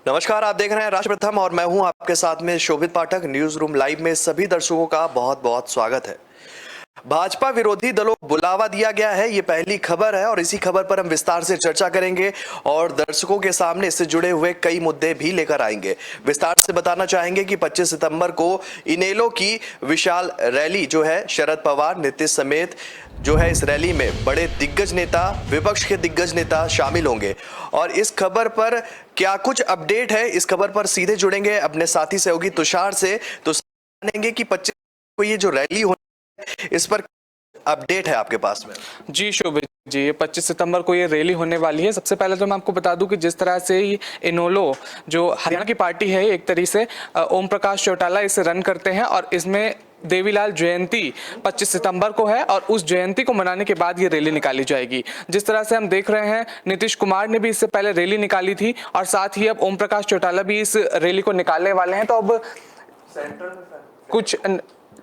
नमस्कार, आप देख रहे हैं राष्ट्र प्रथम और मैं हूं आपके साथ में शोभित पाठक। न्यूज रूम लाइव में सभी दर्शकों का बहुत बहुत स्वागत है। भाजपा विरोधी दलों को बुलावा दिया गया है, ये पहली खबर है और इसी खबर पर हम विस्तार से चर्चा करेंगे और दर्शकों के सामने इससे जुड़े हुए कई मुद्दे भी लेकर आएंगे। विस्तार से बताना चाहेंगे कि 25 सितंबर को इनेलो की विशाल रैली जो है शरद पवार नीतीश समेत जो है, इस रैली में बड़े दिग्गज नेता, विपक्ष के दिग्गज नेता शामिल होंगे। और इस खबर पर क्या कुछ अपडेट है, इस खबर पर सीधे जुड़ेंगे अपने साथी सहयोगी तुषार से। तो जानेंगे कि 25 को ये जो रैली हो, इस पर अपडेट है आपके पास में। जी शोभित जी, ये 25 सितंबर को ये रैली होने वाली है। सबसे पहले तो मैं आपको बता दूं कि जिस तरह से इनेलो जो हरियाणा की पार्टी है, एक तरीके से ओम प्रकाश चौटाला इसे रन करते हैं और इसमें देवीलाल जयंती 25 सितंबर को है और उस जयंती को मनाने के बाद ये रैली निकाली जाएगी। जिस तरह से हम देख रहे हैं, नीतीश कुमार ने भी इससे पहले रैली निकाली थी और साथ ही अब ओम प्रकाश चौटाला भी इस रैली को निकालने वाले हैं। तो अब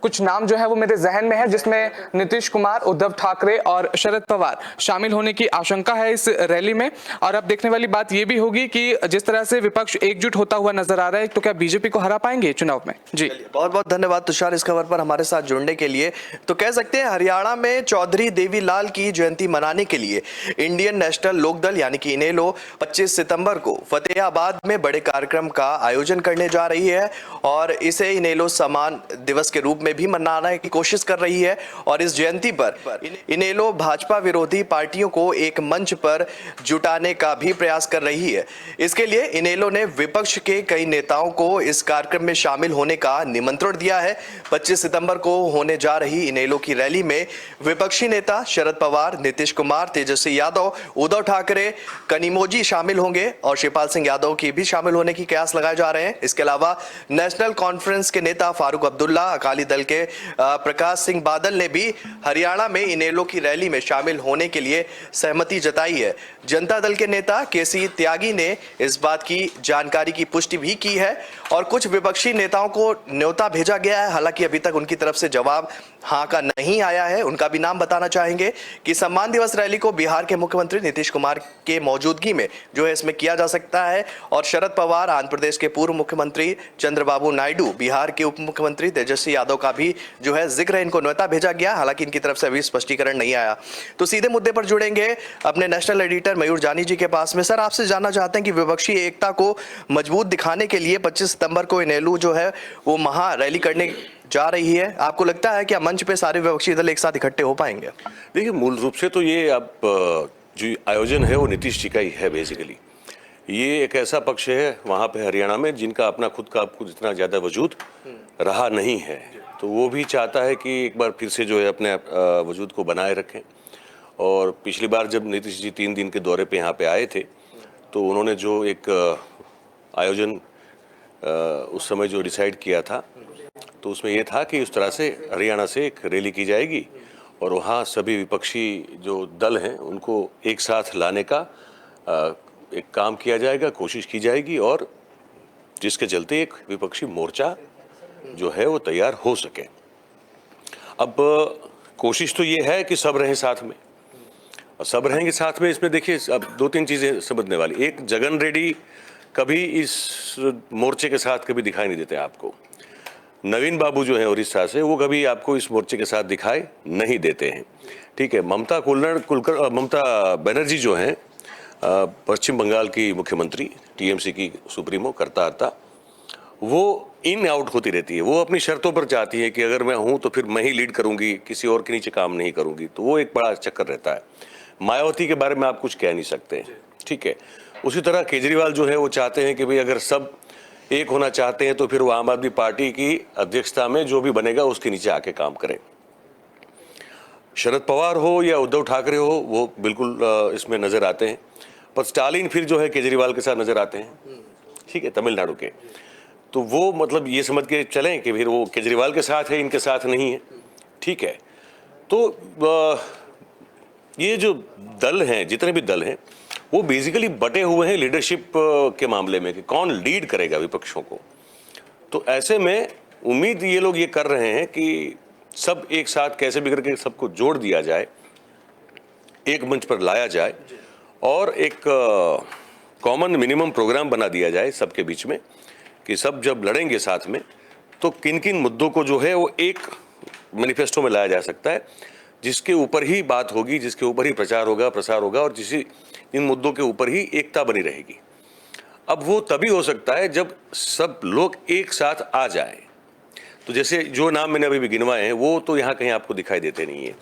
कुछ नाम जो है वो मेरे जहन में है, जिसमें नीतीश कुमार, उद्धव ठाकरे और शरद पवार शामिल होने की आशंका है इस रैली में। और अब देखने वाली बात ये भी होगी कि जिस तरह से विपक्ष एकजुट होता हुआ नजर आ रहा है, तो क्या बीजेपी को हरा पाएंगे चुनाव में। जी बहुत बहुत धन्यवाद तुषार इस खबर पर हमारे साथ जुड़ने के लिए। तो कह सकते हैं हरियाणा में चौधरी देवीलाल की जयंती मनाने के लिए इंडियन नेशनल लोकदल यानी कि इनेलो 25 सितंबर को फतेहाबाद में बड़े कार्यक्रम का आयोजन करने जा रही है और इसे इनेलो सम्मान दिवस के रूप में भी मनाने की कोशिश कर रही है। और इस जयंती पर इनेलो भाजपा विरोधी पार्टियों को एक मंच पर जुटाने का भी प्रयास कर रही है। इसके लिए इनेलो ने विपक्ष के कई नेताओं को इस कार्यक्रम में शामिल होने का निमंत्रण दिया है। 25 सितंबर को होने जा रही इनेलो की रैली में विपक्षी नेता शरद पवार, नीतीश कुमार, तेजस्वी यादव, उद्धव ठाकरे, कनिमोझी शामिल होंगे और शिवपाल सिंह यादव की भी शामिल होने की कयास लगाए जा रहे हैं। इसके अलावा नेशनल कॉन्फ्रेंस के नेता फारूक अब्दुल्ला, अकाली दल के प्रकाश सिंह बादल ने भी हरियाणा में इनेलो की रैली में शामिल होने के लिए सहमति जताई है। जनता दल के नेता केसी त्यागी ने इस बात की जानकारी की पुष्टि भी की है और कुछ विपक्षी नेताओं को न्योता भेजा गया है। हालांकि अभी तक उनकी तरफ से जवाब हाँ का नहीं आया है। उनका भी नाम बताना चाहेंगे कि सम्मान दिवस रैली को बिहार के मुख्यमंत्री नीतीश कुमार के मौजूदगी में जो है इसमें किया जा सकता है और शरद पवार, आंध्र प्रदेश के पूर्व मुख्यमंत्री चंद्रबाबू नायडू, बिहार के उप मुख्यमंत्री तेजस्वी यादव का भी जो है जिक्र है, इनको न्योता भेजा गया। हालांकि इनकी तरफ से अभी स्पष्टीकरण नहीं आया। तो सीधे मुद्दे पर जुड़ेंगे अपने नेशनल एडिटर मयूर जानी जी के पास में। सर, आपसे जानना चाहते हैं कि विपक्षी एकता को मजबूत दिखाने के लिए 25 सितंबर को इनेलो जो है वो महा रैली करने जा रही है। आपको लगता है कि मंच पे सारे विपक्षी दल एक साथ इकट्ठे हो पाएंगे? देखिए, मूल रूप से तो ये अब जो आयोजन है वो नीतीश जी का ही है। बेसिकली ये एक ऐसा पक्ष है वहाँ पे हरियाणा में जिनका अपना खुद का कुछ इतना ज़्यादा वजूद रहा नहीं है, तो वो भी चाहता है कि एक बार फिर से जो है अपने वजूद को बनाए रखें। और पिछली बार जब नीतीश जी 3 दिन के दौरे पे यहाँ पे आए थे, तो उन्होंने जो एक आयोजन उस समय जो डिसाइड किया था, तो उसमें ये था कि उस तरह से हरियाणा से एक रैली की जाएगी और वहाँ सभी विपक्षी जो दल हैं उनको एक साथ लाने का एक काम किया जाएगा, कोशिश की जाएगी और जिसके चलते एक विपक्षी मोर्चा जो है वो तैयार हो सके। अब कोशिश तो ये है कि सब रहें साथ में, और सब रहेंगे साथ में। इसमें देखिए अब 2-3 चीज़ें समझने वाली। एक, जगन रेड्डी कभी इस मोर्चे के साथ कभी दिखाई नहीं देते आपको। नवीन बाबू जो है उड़ीसा से, वो कभी आपको इस मोर्चे के साथ दिखाई नहीं देते हैं। ठीक है, ममता बनर्जी जो हैं पश्चिम बंगाल की मुख्यमंत्री, टीएमसी की सुप्रीमो करता हरता, वो इन आउट होती रहती है। वो अपनी शर्तों पर चाहती है कि अगर मैं हूं तो फिर मैं ही लीड करूंगी, किसी और के नीचे काम नहीं करूंगी, तो वो एक बड़ा चक्कर रहता है। मायावती के बारे में आप कुछ कह नहीं सकते। ठीक है, उसी तरह केजरीवाल जो है वो चाहते हैं कि भाई अगर सब एक होना चाहते हैं तो फिर वो आम आदमी पार्टी की अध्यक्षता में जो भी बनेगा उसके नीचे आके काम करें। शरद पवार हो या उद्धव ठाकरे हो, वो बिल्कुल इसमें नजर आते हैं, पर स्टालिन फिर जो है केजरीवाल के साथ नजर आते हैं। ठीक है, तमिलनाडु के, तो वो मतलब ये समझ के चलें कि फिर वो केजरीवाल के साथ है, इनके साथ नहीं है। ठीक है, तो ये जो दल हैं, जितने भी दल हैं, वो बेसिकली बटे हुए हैं लीडरशिप के मामले में कि कौन लीड करेगा विपक्षों को। तो ऐसे में उम्मीद ये लोग ये कर रहे हैं कि सब एक साथ कैसे भी करके सबको जोड़ दिया जाए, एक मंच पर लाया जाए और एक कॉमन मिनिमम प्रोग्राम बना दिया जाए सबके बीच में कि सब जब लड़ेंगे साथ में तो किन किन मुद्दों को जो है वो एक मैनिफेस्टो में लाया जा सकता है, जिसके ऊपर ही बात होगी, जिसके ऊपर ही प्रचार होगा, प्रसार होगा, और इन मुद्दों के ऊपर ही एकता बनी रहेगी। अब वो तभी हो सकता है जब सब लोग एक साथ आ जाए। तो जैसे जो नाम मैंने अभी भी गिनवाए हैं वो तो यहाँ कहीं आपको दिखाई देते नहीं है।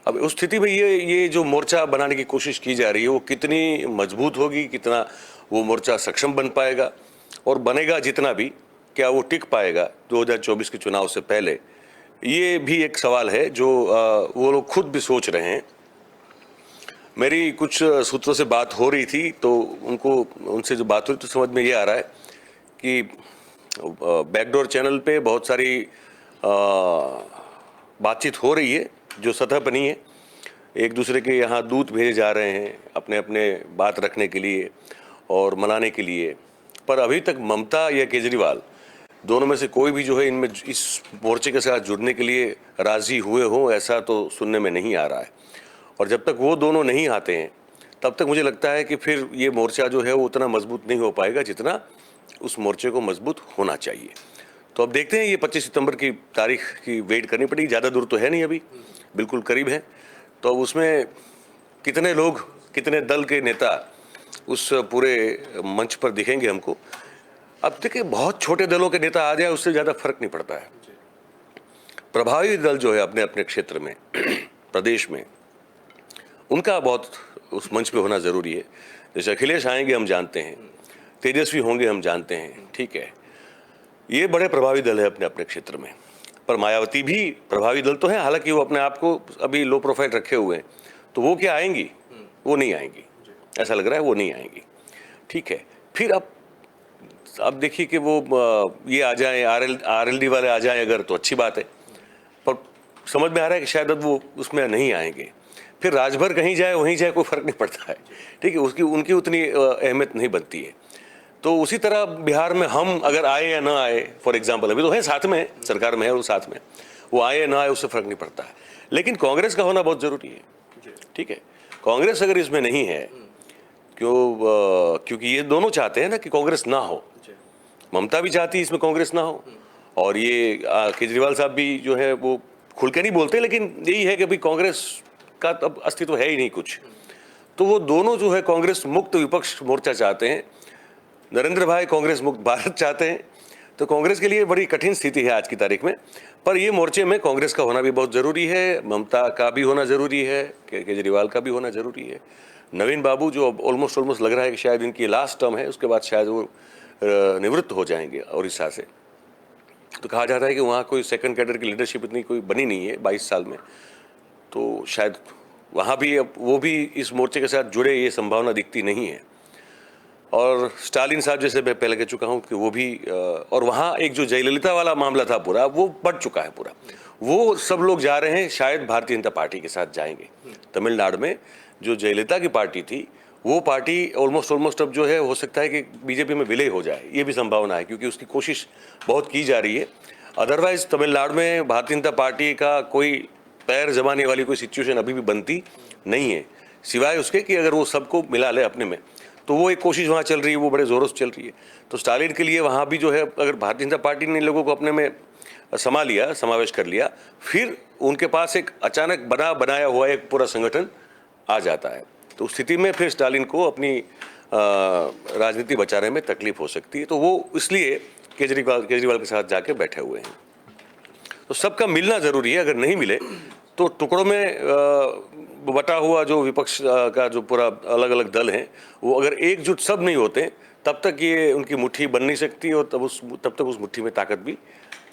अब उस स्थिति में ये जो मोर्चा बनाने की कोशिश की जा रही है वो कितनी मजबूत होगी, कितना वो मोर्चा सक्षम बन पाएगा, और बनेगा जितना भी, क्या वो टिक पाएगा 2024 के चुनाव से पहले, ये भी एक सवाल है जो वो लोग खुद भी सोच रहे हैं। मेरी कुछ सूत्रों से बात हो रही थी तो उनसे जो बात हुई तो समझ में ये आ रहा है कि बैकडोर चैनल पे बहुत सारी बातचीत हो रही है जो सतह बनी है। एक दूसरे के यहाँ दूत भेजे जा रहे हैं अपने अपने बात रखने के लिए और मनाने के लिए, पर अभी तक ममता या केजरीवाल दोनों में से कोई भी जो है इनमें इस मोर्चे के साथ जुड़ने के लिए राजी हुए हो ऐसा तो सुनने में नहीं आ रहा है। और जब तक वो दोनों नहीं आते हैं तब तक मुझे लगता है कि फिर ये मोर्चा जो है वो उतना मजबूत नहीं हो पाएगा जितना उस मोर्चे को मजबूत होना चाहिए। तो अब देखते हैं, ये 25 सितंबर की तारीख की वेट करनी पड़ेगी। ज़्यादा दूर तो है नहीं, अभी बिल्कुल करीब है। तो अब उसमें कितने लोग, कितने दल के नेता उस पूरे मंच पर दिखेंगे हमको। अब देखिए, बहुत छोटे दलों के नेता आ जाए उससे ज़्यादा फर्क नहीं पड़ता है। प्रभावी दल जो है अपने अपने क्षेत्र में प्रदेश में, उनका बहुत उस मंच पे होना ज़रूरी है। जैसे अखिलेश आएंगे हम जानते हैं, तेजस्वी होंगे हम जानते हैं, ठीक है, ये बड़े प्रभावी दल है अपने अपने क्षेत्र में। पर मायावती भी प्रभावी दल तो है, हालांकि वो अपने आप को अभी लो प्रोफाइल रखे हुए हैं। तो वो क्या आएंगी? वो नहीं आएंगी, ऐसा लग रहा है वो नहीं आएंगी, ठीक है। फिर अब देखिए कि वो ये आ जाए, RLD वाले आ जाए अगर, तो अच्छी बात है, पर समझ में आ रहा है कि शायद अब वो उसमें नहीं आएंगे। फिर राजभर कहीं जाए वहीं जाए कोई फर्क नहीं पड़ता है, ठीक है, उनकी उतनी अहमियत नहीं बनती है। तो उसी तरह बिहार में हम अगर आए या ना आए, फॉर एग्जांपल, अभी तो है साथ में, सरकार में है, वो साथ में, वो आए या ना आए उससे फर्क नहीं पड़ता है। लेकिन कांग्रेस का होना बहुत जरूरी है, ठीक है। कांग्रेस अगर इसमें नहीं है, क्योंकि ये दोनों चाहते हैं ना कि कांग्रेस ना हो। ममता भी चाहती है इसमें कांग्रेस ना हो, और ये केजरीवाल साहब भी जो है वो खुल के नहीं बोलते, लेकिन यही है कि भाई कांग्रेस का अब अस्तित्व है ही नहीं कुछ। तो वो दोनों जो है कांग्रेस मुक्त विपक्ष मोर्चा चाहते हैं, नरेंद्र भाई कांग्रेस मुक्त भारत चाहते हैं। तो कांग्रेस के लिए बड़ी कठिन स्थिति है आज की तारीख में। पर ये मोर्चे में कांग्रेस का होना भी बहुत ज़रूरी है, ममता का भी होना ज़रूरी है, केजरीवाल का भी होना ज़रूरी है। नवीन बाबू जो ऑलमोस्ट लग रहा है कि शायद इनकी लास्ट टर्म है, उसके बाद शायद वो निवृत्त हो जाएंगे उड़ीसा से। तो कहा जाता है कि वहाँ कोई सेकंड कैडर की लीडरशिप इतनी कोई बनी नहीं है 22 साल में, तो शायद वहाँ भी अब वो भी इस मोर्चे के साथ जुड़े, ये संभावना दिखती नहीं है। और स्टालिन साहब, जैसे मैं पहले कह चुका हूँ कि वो भी, और वहाँ एक जो जयललिता वाला मामला था पूरा, वो बढ़ चुका है पूरा। वो सब लोग जा रहे हैं, शायद भारतीय जनता पार्टी के साथ जाएंगे। तमिलनाडु में जो जयललिता की पार्टी थी, वो पार्टी ऑलमोस्ट अब जो है हो सकता है कि बीजेपी में विलय हो जाए, ये भी संभावना है, क्योंकि उसकी कोशिश बहुत की जा रही है। अदरवाइज तमिलनाडु में भारतीय जनता पार्टी का कोई पैर जमाने वाली कोई सिचुएशन अभी भी बनती नहीं है, सिवाय उसके कि अगर वो सबको मिला ले अपने में। तो वो एक कोशिश वहाँ चल रही है, वो बड़े ज़ोरों से चल रही है। तो स्टालिन के लिए वहाँ भी जो है, अगर भारतीय जनता पार्टी ने लोगों को अपने में समावेश कर लिया, फिर उनके पास एक अचानक बनाया हुआ एक पूरा संगठन आ जाता है। तो उस स्थिति में फिर स्टालिन को अपनी राजनीति बचाने में तकलीफ हो सकती है। तो वो इसलिए केजरीवाल के साथ जाके बैठे हुए हैं। तो सबका मिलना ज़रूरी है, अगर नहीं मिले तो टुकड़ों में बटा हुआ जो विपक्ष का जो पूरा अलग अलग दल हैं, वो अगर एकजुट सब नहीं होते तब तक ये उनकी मुट्ठी बन नहीं सकती, और तब तक उस मुट्ठी में ताकत भी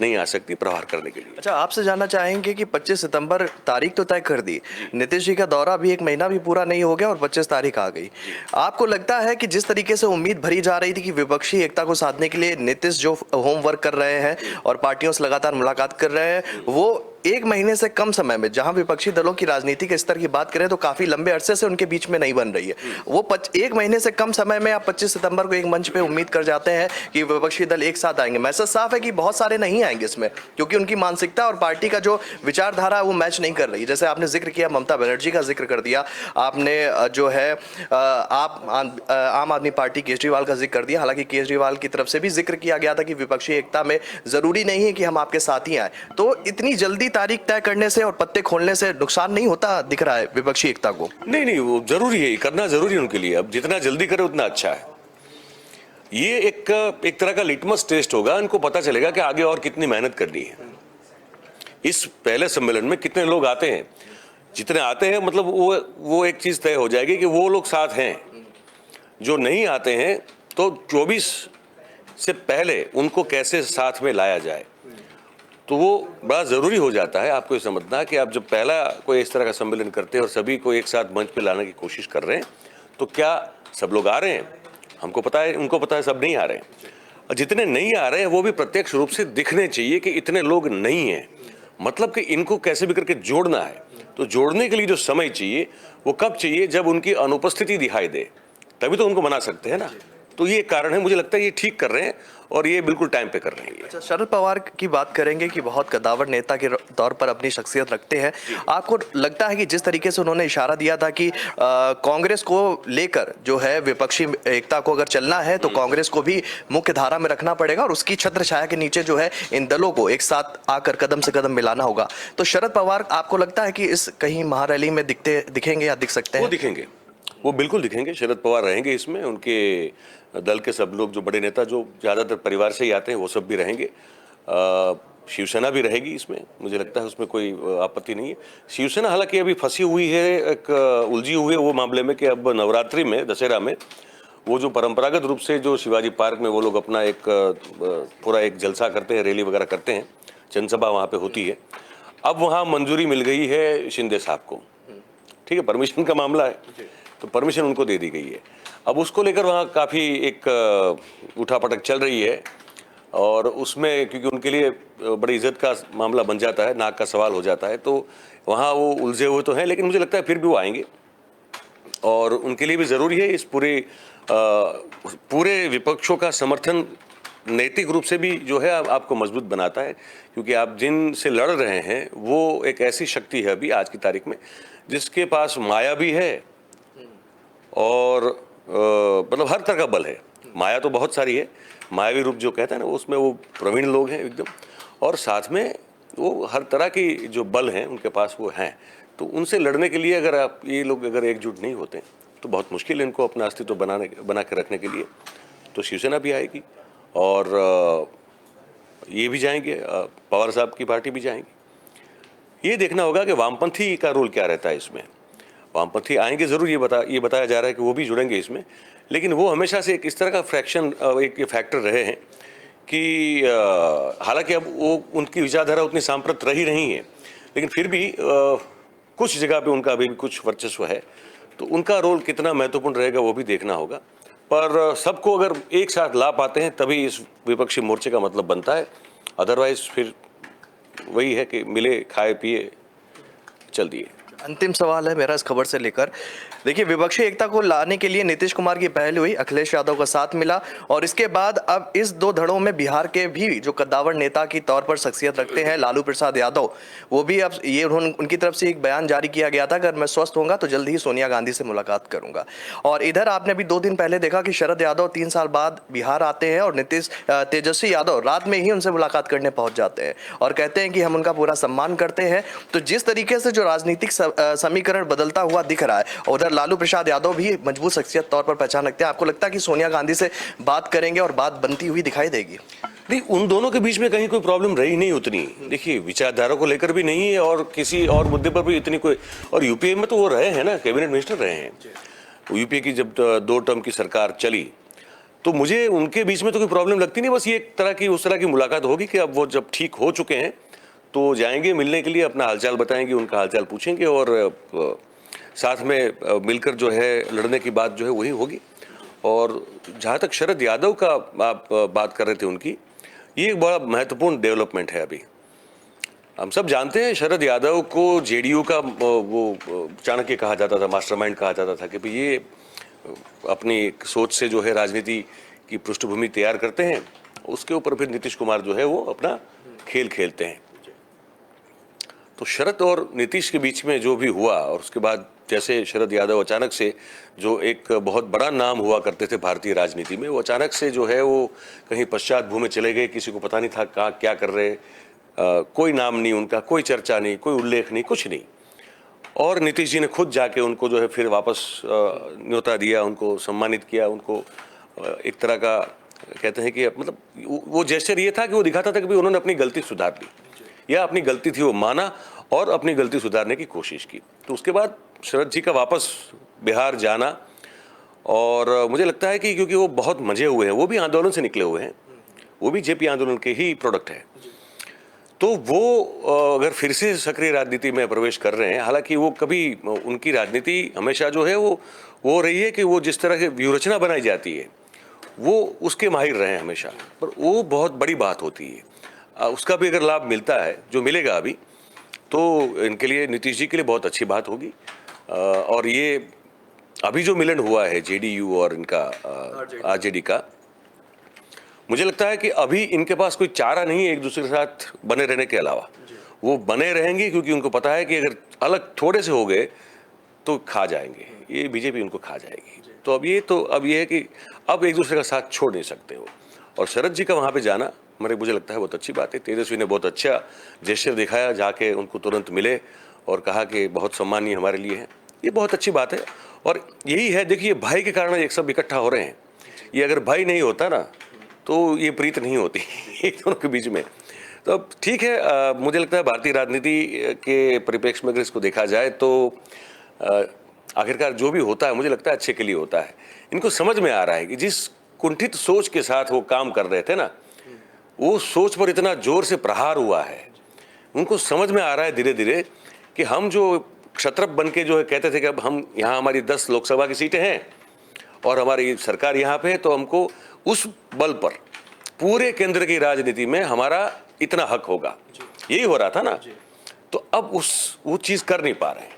नहीं आ सकती प्रहार करने के लिए। अच्छा, आपसे जानना चाहेंगे कि 25 सितंबर तारीख तो तय कर दी, नीतीश जी का दौरा भी 1 महीना भी पूरा नहीं हो गया और 25 तारीख आ गई। आपको लगता है कि जिस तरीके से उम्मीद भरी जा रही थी कि विपक्षी एकता को साधने के लिए नीतीश जो होमवर्क कर रहे हैं और पार्टियों से लगातार मुलाकात कर रहे हैं, वो एक महीने से कम समय में, जहां विपक्षी दलों की राजनीतिक स्तर की बात करें तो काफी लंबे अरसे से उनके बीच में नहीं बन रही है, वो एक महीने से कम समय में आप 25 सितंबर को एक मंच पे उम्मीद कर जाते हैं कि विपक्षी दल एक साथ आएंगे। मैसेज साफ है कि बहुत सारे नहीं आएंगे इसमें, क्योंकि उनकी मानसिकता और पार्टी का जो विचारधारा वो मैच नहीं कर रही। जैसे आपने जिक्र किया, ममता बनर्जी का जिक्र कर दिया आपने, जो है आम आदमी पार्टी केजरीवाल का जिक्र कर दिया। हालांकि केजरीवाल की तरफ से भी जिक्र किया गया था कि विपक्षी एकता में जरूरी नहीं है कि हम आपके साथ ही आए। तो इतनी जल्दी तारीख तय करने से और पत्ते खोलने से नुकसान नहीं होता दिख रहा है विपक्षी एकता को? नहीं, वो जरूरी है, करना जरूरी है उनके लिए। अब जितना जल्दी करे उतना अच्छा है। ये एक तरह का लिटमस टेस्ट होगा, इनको पता चलेगा कि आगे और कितनी मेहनत करनी है। इस पहले सम्मेलन में कितने लोग आते हैं, जितने आते हैं मतलब वो एक चीज तय हो जाएगी कि वो लोग साथ हैं। जो नहीं आते हैं तो 24 से पहले उनको कैसे साथ में लाया जाए, तो वो बड़ा ज़रूरी हो जाता है। आपको ये समझना कि आप जब पहला कोई इस तरह का सम्मेलन करते हैं और सभी को एक साथ मंच पे लाने की कोशिश कर रहे हैं, तो क्या सब लोग आ रहे हैं? हमको पता है, उनको पता है, सब नहीं आ रहे हैं। और जितने नहीं आ रहे हैं वो भी प्रत्यक्ष रूप से दिखने चाहिए कि इतने लोग नहीं हैं, मतलब कि इनको कैसे भी करके जोड़ना है। तो जोड़ने के लिए जो समय चाहिए वो कब चाहिए? जब उनकी अनुपस्थिति दिखाई दे, तभी तो उनको मना सकते हैं ना। तो ये कारण है, मुझे लगता है ये ठीक कर रहे हैं और ये बिल्कुल टाइम पे कर रहे हैं। अच्छा, शरद पवार की बात करेंगे कि बहुत कद्दावर नेता के तौर पर अपनी शख्सियत रखते हैं। आपको लगता है कि जिस तरीके से उन्होंने इशारा दिया था कि कांग्रेस को लेकर जो है विपक्षी एकता को अगर चलना है तो कांग्रेस को भी मुख्य धारा में रखना पड़ेगा और उसकी छत्र छाया के नीचे जो है इन दलों को एक साथ आकर कदम से कदम मिलाना होगा, तो शरद पवार आपको लगता है कि इस कहीं महारैली में दिखेंगे या दिख सकते हैं? वो दिखेंगे, वो बिल्कुल दिखेंगे। शरद पवार रहेंगे इसमें, उनके दल के सब लोग, जो बड़े नेता जो ज़्यादातर परिवार से ही आते हैं, वो सब भी रहेंगे। शिवसेना भी रहेगी इसमें, मुझे लगता है उसमें कोई आपत्ति नहीं है। शिवसेना हालांकि अभी फंसी हुई है, एक उलझी हुई है वो मामले में कि अब नवरात्रि में, दशहरा में, वो जो परंपरागत रूप से जो शिवाजी पार्क में वो लोग अपना एक पूरा एक जलसा करते हैं, रैली वगैरह करते हैं, जनसभा वहाँ पे होती है। अब वहाँ मंजूरी मिल गई है शिंदे साहब को, ठीक है, परमिशन का मामला है, तो परमिशन उनको दे दी गई है। अब उसको लेकर वहाँ काफ़ी एक उठापटक चल रही है और उसमें क्योंकि उनके लिए बड़ी इज्जत का मामला बन जाता है, नाक का सवाल हो जाता है, तो वहाँ वो उलझे हुए तो हैं, लेकिन मुझे लगता है फिर भी वो आएंगे और उनके लिए भी ज़रूरी है। इस पूरे विपक्षों का समर्थन नैतिक रूप से भी जो है आपको मजबूत बनाता है, क्योंकि आप जिनसे लड़ रहे हैं वो एक ऐसी शक्ति है अभी आज की तारीख में जिसके पास माया भी है और मतलब हर तरह का बल है। माया तो बहुत सारी है, मायावी रूप जो कहता है ना, उसमें वो प्रवीण लोग हैं एकदम, और साथ में वो हर तरह की जो बल हैं उनके पास वो हैं। तो उनसे लड़ने के लिए अगर आप ये लोग अगर एकजुट नहीं होते तो बहुत मुश्किल है इनको अपना अस्तित्व बना के रखने के लिए। तो शिवसेना भी आएगी और ये भी जाएंगे, पवार साहब की पार्टी भी जाएंगी। ये देखना होगा कि वामपंथी का रोल क्या रहता है इसमें। वामपंथी आएंगे ज़रूर, ये बताया जा रहा है कि वो भी जुड़ेंगे इसमें, लेकिन वो हमेशा से एक इस तरह का फ्रैक्शन, एक फैक्टर रहे हैं कि हालांकि अब वो उनकी विचारधारा उतनी सांप्रत रही नहीं है, लेकिन फिर भी कुछ जगह पे उनका अभी भी कुछ वर्चस्व है, तो उनका रोल कितना महत्वपूर्ण रहेगा वो भी देखना होगा। पर सबको अगर एक साथ ला पाते हैं तभी इस विपक्षी मोर्चे का मतलब बनता है, अदरवाइज फिर वही है कि मिले खाए पिए चल दिए। अंतिम सवाल है मेरा इस खबर से लेकर, देखिए विपक्षी एकता को लाने के लिए नीतीश कुमार की पहल हुई, अखिलेश यादव का साथ मिला और इसके बाद अब इस दो धड़ों में बिहार के भी जो कद्दावर नेता की तौर पर शख्सियत रखते हैं लालू प्रसाद यादव, वो भी अब ये उनकी तरफ से एक बयान जारी किया गया था, अगर मैं स्वस्थ होऊंगा तो जल्द ही सोनिया गांधी से मुलाकात करूंगा। और इधर आपने अभी 2 दिन पहले देखा कि शरद यादव 3 साल बाद बिहार आते हैं और तेजस्वी यादव रात में ही उनसे मुलाकात करने पहुंच जाते हैं और कहते हैं कि हम उनका पूरा सम्मान करते हैं। तो जिस तरीके से जो राजनीतिक समीकरण बदलता हुआ दिख रहा है, उधर लालू प्रसाद यादव भी मजबूत शख्सियत तौर पर पहचान रखते हैं, आपको लगता है कि सोनिया गांधी से बात करेंगे और बात बनती हुई दिखाई देगी? नहीं, उन दोनों के बीच में कहीं कोई प्रॉब्लम रही नहीं उतनी। देखिए विचारधारा को लेकर भी नहीं है और किसी और मुद्दे पर भी इतनी कोई, और यूपीए में तो वो रहे हैं ना, कैबिनेट मिनिस्टर रहे हैं। यूपीए की जब 2 टर्म की सरकार चली तो मुझे उनके बीच में तो कोई प्रॉब्लम लगती नहीं। बस ये एक तरह की उस तरह की मुलाकात होगी कि अब वो जब ठीक हो चुके हैं तो जाएंगे मिलने के लिए, अपना हालचाल बताएंगे, उनका हालचाल पूछेंगे और साथ में मिलकर जो है लड़ने की बात जो है वही होगी। और जहाँ तक शरद यादव का आप बात कर रहे थे उनकी, ये एक बड़ा महत्वपूर्ण डेवलपमेंट है अभी। हम सब जानते हैं शरद यादव को जेडीयू का वो चाणक्य कहा जाता था, मास्टरमाइंड कहा जाता था कि भाई ये अपनी एक सोच से जो है राजनीति की पृष्ठभूमि तैयार करते हैं, उसके ऊपर फिर नीतीश कुमार जो है वो अपना खेल खेलते हैं। तो शरद और नीतीश के बीच में जो भी हुआ और उसके बाद जैसे शरद यादव अचानक से जो एक बहुत बड़ा नाम हुआ करते थे भारतीय राजनीति में, वो अचानक से जो है वो कहीं पश्चात भूमि चले गए, किसी को पता नहीं था कहाँ क्या कर रहे, कोई नाम नहीं उनका, कोई चर्चा नहीं, कोई उल्लेख नहीं, कुछ नहीं। और नीतीश जी ने खुद जाके उनको जो है फिर वापस न्योता दिया, उनको सम्मानित किया, उनको एक तरह का कहते हैं कि मतलब वो जेस्चर ये था कि वो दिखाता था कि भाई उन्होंने अपनी गलती सुधार ली या अपनी गलती थी वो माना और अपनी गलती सुधारने की कोशिश की। तो उसके बाद शरद जी का वापस बिहार जाना, और मुझे लगता है कि क्योंकि वो बहुत मजे हुए हैं, वो भी आंदोलन से निकले हुए हैं, वो भी जेपी आंदोलन के ही प्रोडक्ट है, तो वो अगर फिर से सक्रिय राजनीति में प्रवेश कर रहे हैं, हालांकि वो कभी उनकी राजनीति हमेशा जो है वो रही है कि वो जिस तरह की व्यूहरचना बनाई जाती है वो उसके माहिर रहे हैं हमेशा, पर वो बहुत बड़ी बात होती है। उसका भी अगर लाभ मिलता है, जो मिलेगा अभी, तो इनके लिए, नीतीश जी के लिए बहुत अच्छी बात होगी। और ये अभी जो मिलन हुआ है जेडीयू और इनका आरजेडी का, मुझे लगता है कि अभी इनके पास कोई चारा नहीं है एक दूसरे के साथ बने रहने के अलावा। वो बने रहेंगे क्योंकि उनको पता है कि अगर अलग थोड़े से हो गए तो खा जाएंगे, ये बीजेपी उनको खा जाएगी। तो अब ये है कि अब एक दूसरे का साथ छोड़ नहीं सकते हो। और शरद जी का वहाँ पे जाना मुझे लगता है बहुत अच्छी बात है। तेजस्वी ने बहुत अच्छा जेस्चर दिखाया, जाके उनको तुरंत मिले और कहा कि बहुत सम्मानीय हमारे लिए है, ये बहुत अच्छी बात है। और यही है, देखिए भाई के कारण एक सब इकट्ठा हो रहे हैं, ये अगर भाई नहीं होता ना तो ये प्रीत नहीं होती एक दोनों के बीच में। तो अब ठीक है, मुझे लगता है भारतीय राजनीति के परिप्रेक्ष्य में अगर इसको देखा जाए तो आखिरकार जो भी होता है मुझे लगता है अच्छे के लिए होता है। इनको समझ में आ रहा है कि जिस कुंठित सोच के साथ वो काम कर रहे थे ना, वो सोच पर इतना जोर से प्रहार हुआ है, उनको समझ में आ रहा है धीरे धीरे कि हम जो क्षत्रप बन के जो है कहते थे कि अब हम यहाँ, हमारी 10 लोकसभा की सीटें हैं और हमारी सरकार यहाँ पे है, तो हमको उस बल पर पूरे केंद्र की राजनीति में हमारा इतना हक होगा, यही हो रहा था ना। तो अब वो चीज़ कर नहीं पा रहे हैं,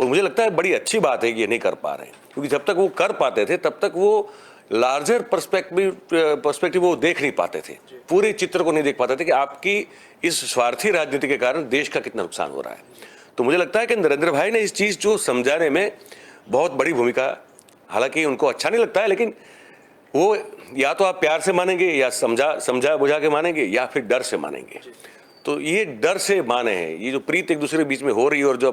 और मुझे लगता है बड़ी अच्छी बात है कि ये नहीं कर पा रहे हैं, क्योंकि जब तक वो कर पाते थे तब तक वो लार्जर पर्सपेक्टिव वो देख नहीं पाते थे, पूरे चित्र को नहीं देख पाते थे कि आपकी इस स्वार्थी राजनीति के कारण देश का कितना नुकसान हो रहा है। तो मुझे लगता है कि नरेंद्र भाई ने इस चीज़ को समझाने में बहुत बड़ी भूमिका, हालांकि उनको अच्छा नहीं लगता है, लेकिन वो या तो आप प्यार से मानेंगे या समझा बुझा के मानेंगे या फिर डर से मानेंगे। तो ये डर से माने हैं, ये जो प्रीत एक दूसरे के बीच में हो रही है और जो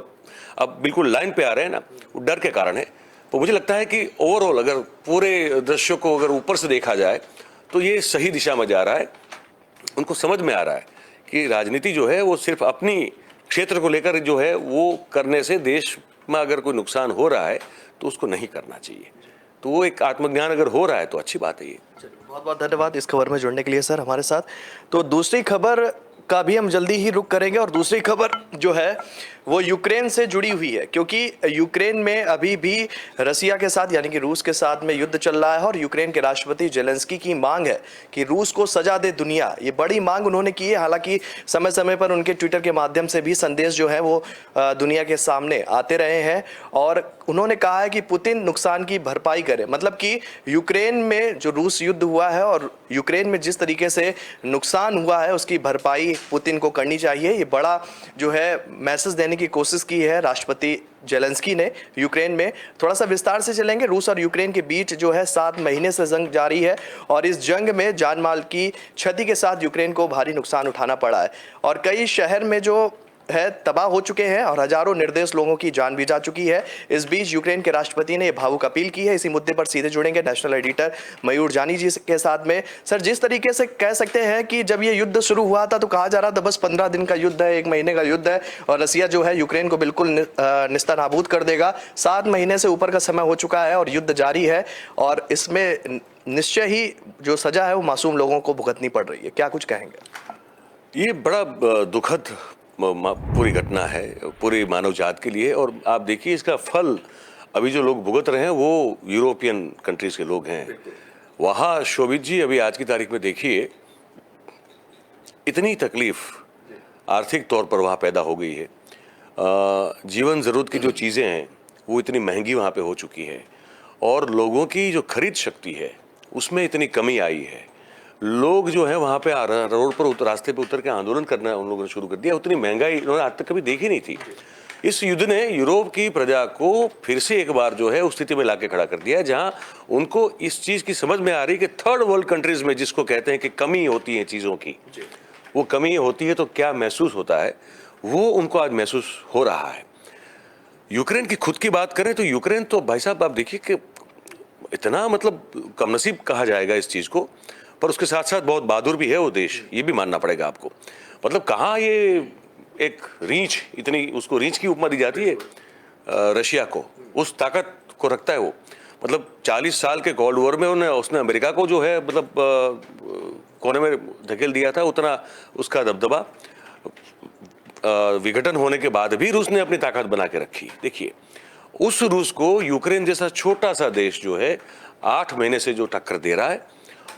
अब बिल्कुल लाइन पे आ रहे हैं ना, वो डर के कारण है। तो मुझे लगता है कि ओवरऑल अगर पूरे दृश्य को अगर ऊपर से देखा जाए तो ये सही दिशा में जा रहा है। उनको समझ में आ रहा है कि राजनीति जो है वो सिर्फ अपनी क्षेत्र को लेकर जो है वो करने से देश में अगर कोई नुकसान हो रहा है तो उसको नहीं करना चाहिए। तो वो एक आत्मज्ञान अगर हो रहा है तो अच्छी बात है ये। बहुत बहुत धन्यवाद इस खबर में जुड़ने के लिए सर हमारे साथ। तो दूसरी खबर का भी हम जल्दी ही रुख करेंगे, और दूसरी खबर जो है वो यूक्रेन से जुड़ी हुई है, क्योंकि यूक्रेन में अभी भी रसिया के साथ यानी कि रूस के साथ में युद्ध चल रहा है, और यूक्रेन के राष्ट्रपति जेलेंस्की की मांग है कि रूस को सजा दे दुनिया। ये बड़ी मांग उन्होंने की है, हालांकि समय समय पर उनके ट्विटर के माध्यम से भी संदेश जो है वो दुनिया के सामने आते रहे हैं, और उन्होंने कहा है कि पुतिन नुकसान की भरपाई करे। मतलब कि यूक्रेन में जो रूस युद्ध हुआ है और यूक्रेन में जिस तरीके से नुकसान हुआ है उसकी भरपाई पुतिन को करनी चाहिए। ये बड़ा जो है मैसेज देने की कोशिश की है राष्ट्रपति जेलेंस्की ने यूक्रेन में। थोड़ा सा विस्तार से चलेंगे। रूस और यूक्रेन के बीच जो है 7 महीने से जंग जारी है, और इस जंग में जान माल की क्षति के साथ यूक्रेन को भारी नुकसान उठाना पड़ा है, और कई शहर में जो है तबाह हो चुके हैं और हजारों निर्दोष लोगों की जान भी जा चुकी है। इस बीच यूक्रेन के राष्ट्रपति ने यह भावुक अपील की है। इसी मुद्दे पर सीधे जुड़ेंगे नेशनल एडिटर मयूर जानी जी के साथ में। सर, जिस तरीके से कह सकते हैं कि जब ये युद्ध शुरू हुआ था तो कहा जा रहा था बस 15 दिन का युद्ध है, 1 महीने का युद्ध है और रसिया जो है यूक्रेन को बिल्कुल निस्तानाबूद कर देगा। 7 महीने से ऊपर का समय हो चुका है और युद्ध जारी है, और इसमें निश्चय ही जो सजा है वो मासूम लोगों को भुगतनी पड़ रही है। क्या कुछ कहेंगे? ये बड़ा दुखद पूरी घटना है पूरी मानव जात के लिए, और आप देखिए इसका फल अभी जो लोग भुगत रहे हैं वो यूरोपियन कंट्रीज के लोग हैं। वहाँ शोभित जी अभी आज की तारीख में देखिए इतनी तकलीफ आर्थिक तौर पर वहाँ पैदा हो गई है। जीवन ज़रूरत की जो चीज़ें हैं वो इतनी महंगी वहाँ पे हो चुकी है, और लोगों की जो खरीद शक्ति है उसमें इतनी कमी आई है। लोग जो है वहाँ पे रोड पर रास्ते पे उतर के आंदोलन करना उन लोगों ने शुरू कर दिया। उतनी महंगाई उन्होंने आज तक कभी देखी नहीं थी। इस युद्ध ने यूरोप की प्रजा को फिर से एक बार जो है उस स्थिति में लाके खड़ा कर दिया है जहां उनको इस चीज की समझ में आ रही है कि थर्ड वर्ल्ड कंट्रीज में जिसको कहते हैं कि कमी होती है चीजों की, वो कमी होती है तो क्या महसूस होता है, वो उनको आज महसूस हो रहा है। यूक्रेन की खुद की बात करें तो यूक्रेन तो भाई साहब आप देखिए कि इतना मतलब कमनसीब कहा जाएगा इस चीज को, पर उसके साथ साथ बहुत बहादुर भी है वो देश, ये भी मानना पड़ेगा आपको। मतलब कहाँ ये एक रीछ, इतनी उसको रीछ की उपमा दी जाती है रशिया को, उस ताकत को रखता है वो। मतलब 40 साल के कोल्ड वॉर में उसने अमेरिका को जो है मतलब कोने में धकेल दिया था, उतना उसका दबदबा विघटन होने के बाद भी रूस ने अपनी ताकत बना के रखी। देखिए उस रूस को यूक्रेन जैसा छोटा सा देश जो है 8 महीने से जो टक्कर दे रहा है,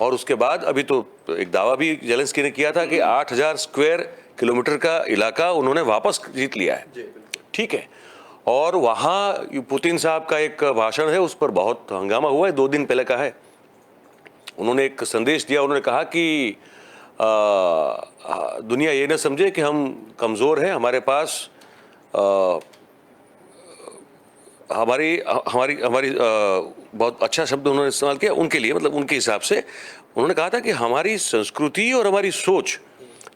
और उसके बाद अभी तो एक दावा भी जेलेंस्की ने किया था कि 8000 स्क्वायर किलोमीटर का इलाका उन्होंने वापस जीत लिया है। ठीक है, और वहाँ पुतिन साहब का एक भाषण है, उस पर बहुत हंगामा हुआ है, 2 दिन पहले का है। उन्होंने एक संदेश दिया, उन्होंने कहा कि दुनिया ये न समझे कि हम कमज़ोर हैं, हमारे पास हमारी हमारी हमारी बहुत अच्छा शब्द उन्होंने इस्तेमाल किया उनके लिए, मतलब उनके हिसाब से उन्होंने कहा था कि हमारी संस्कृति और हमारी सोच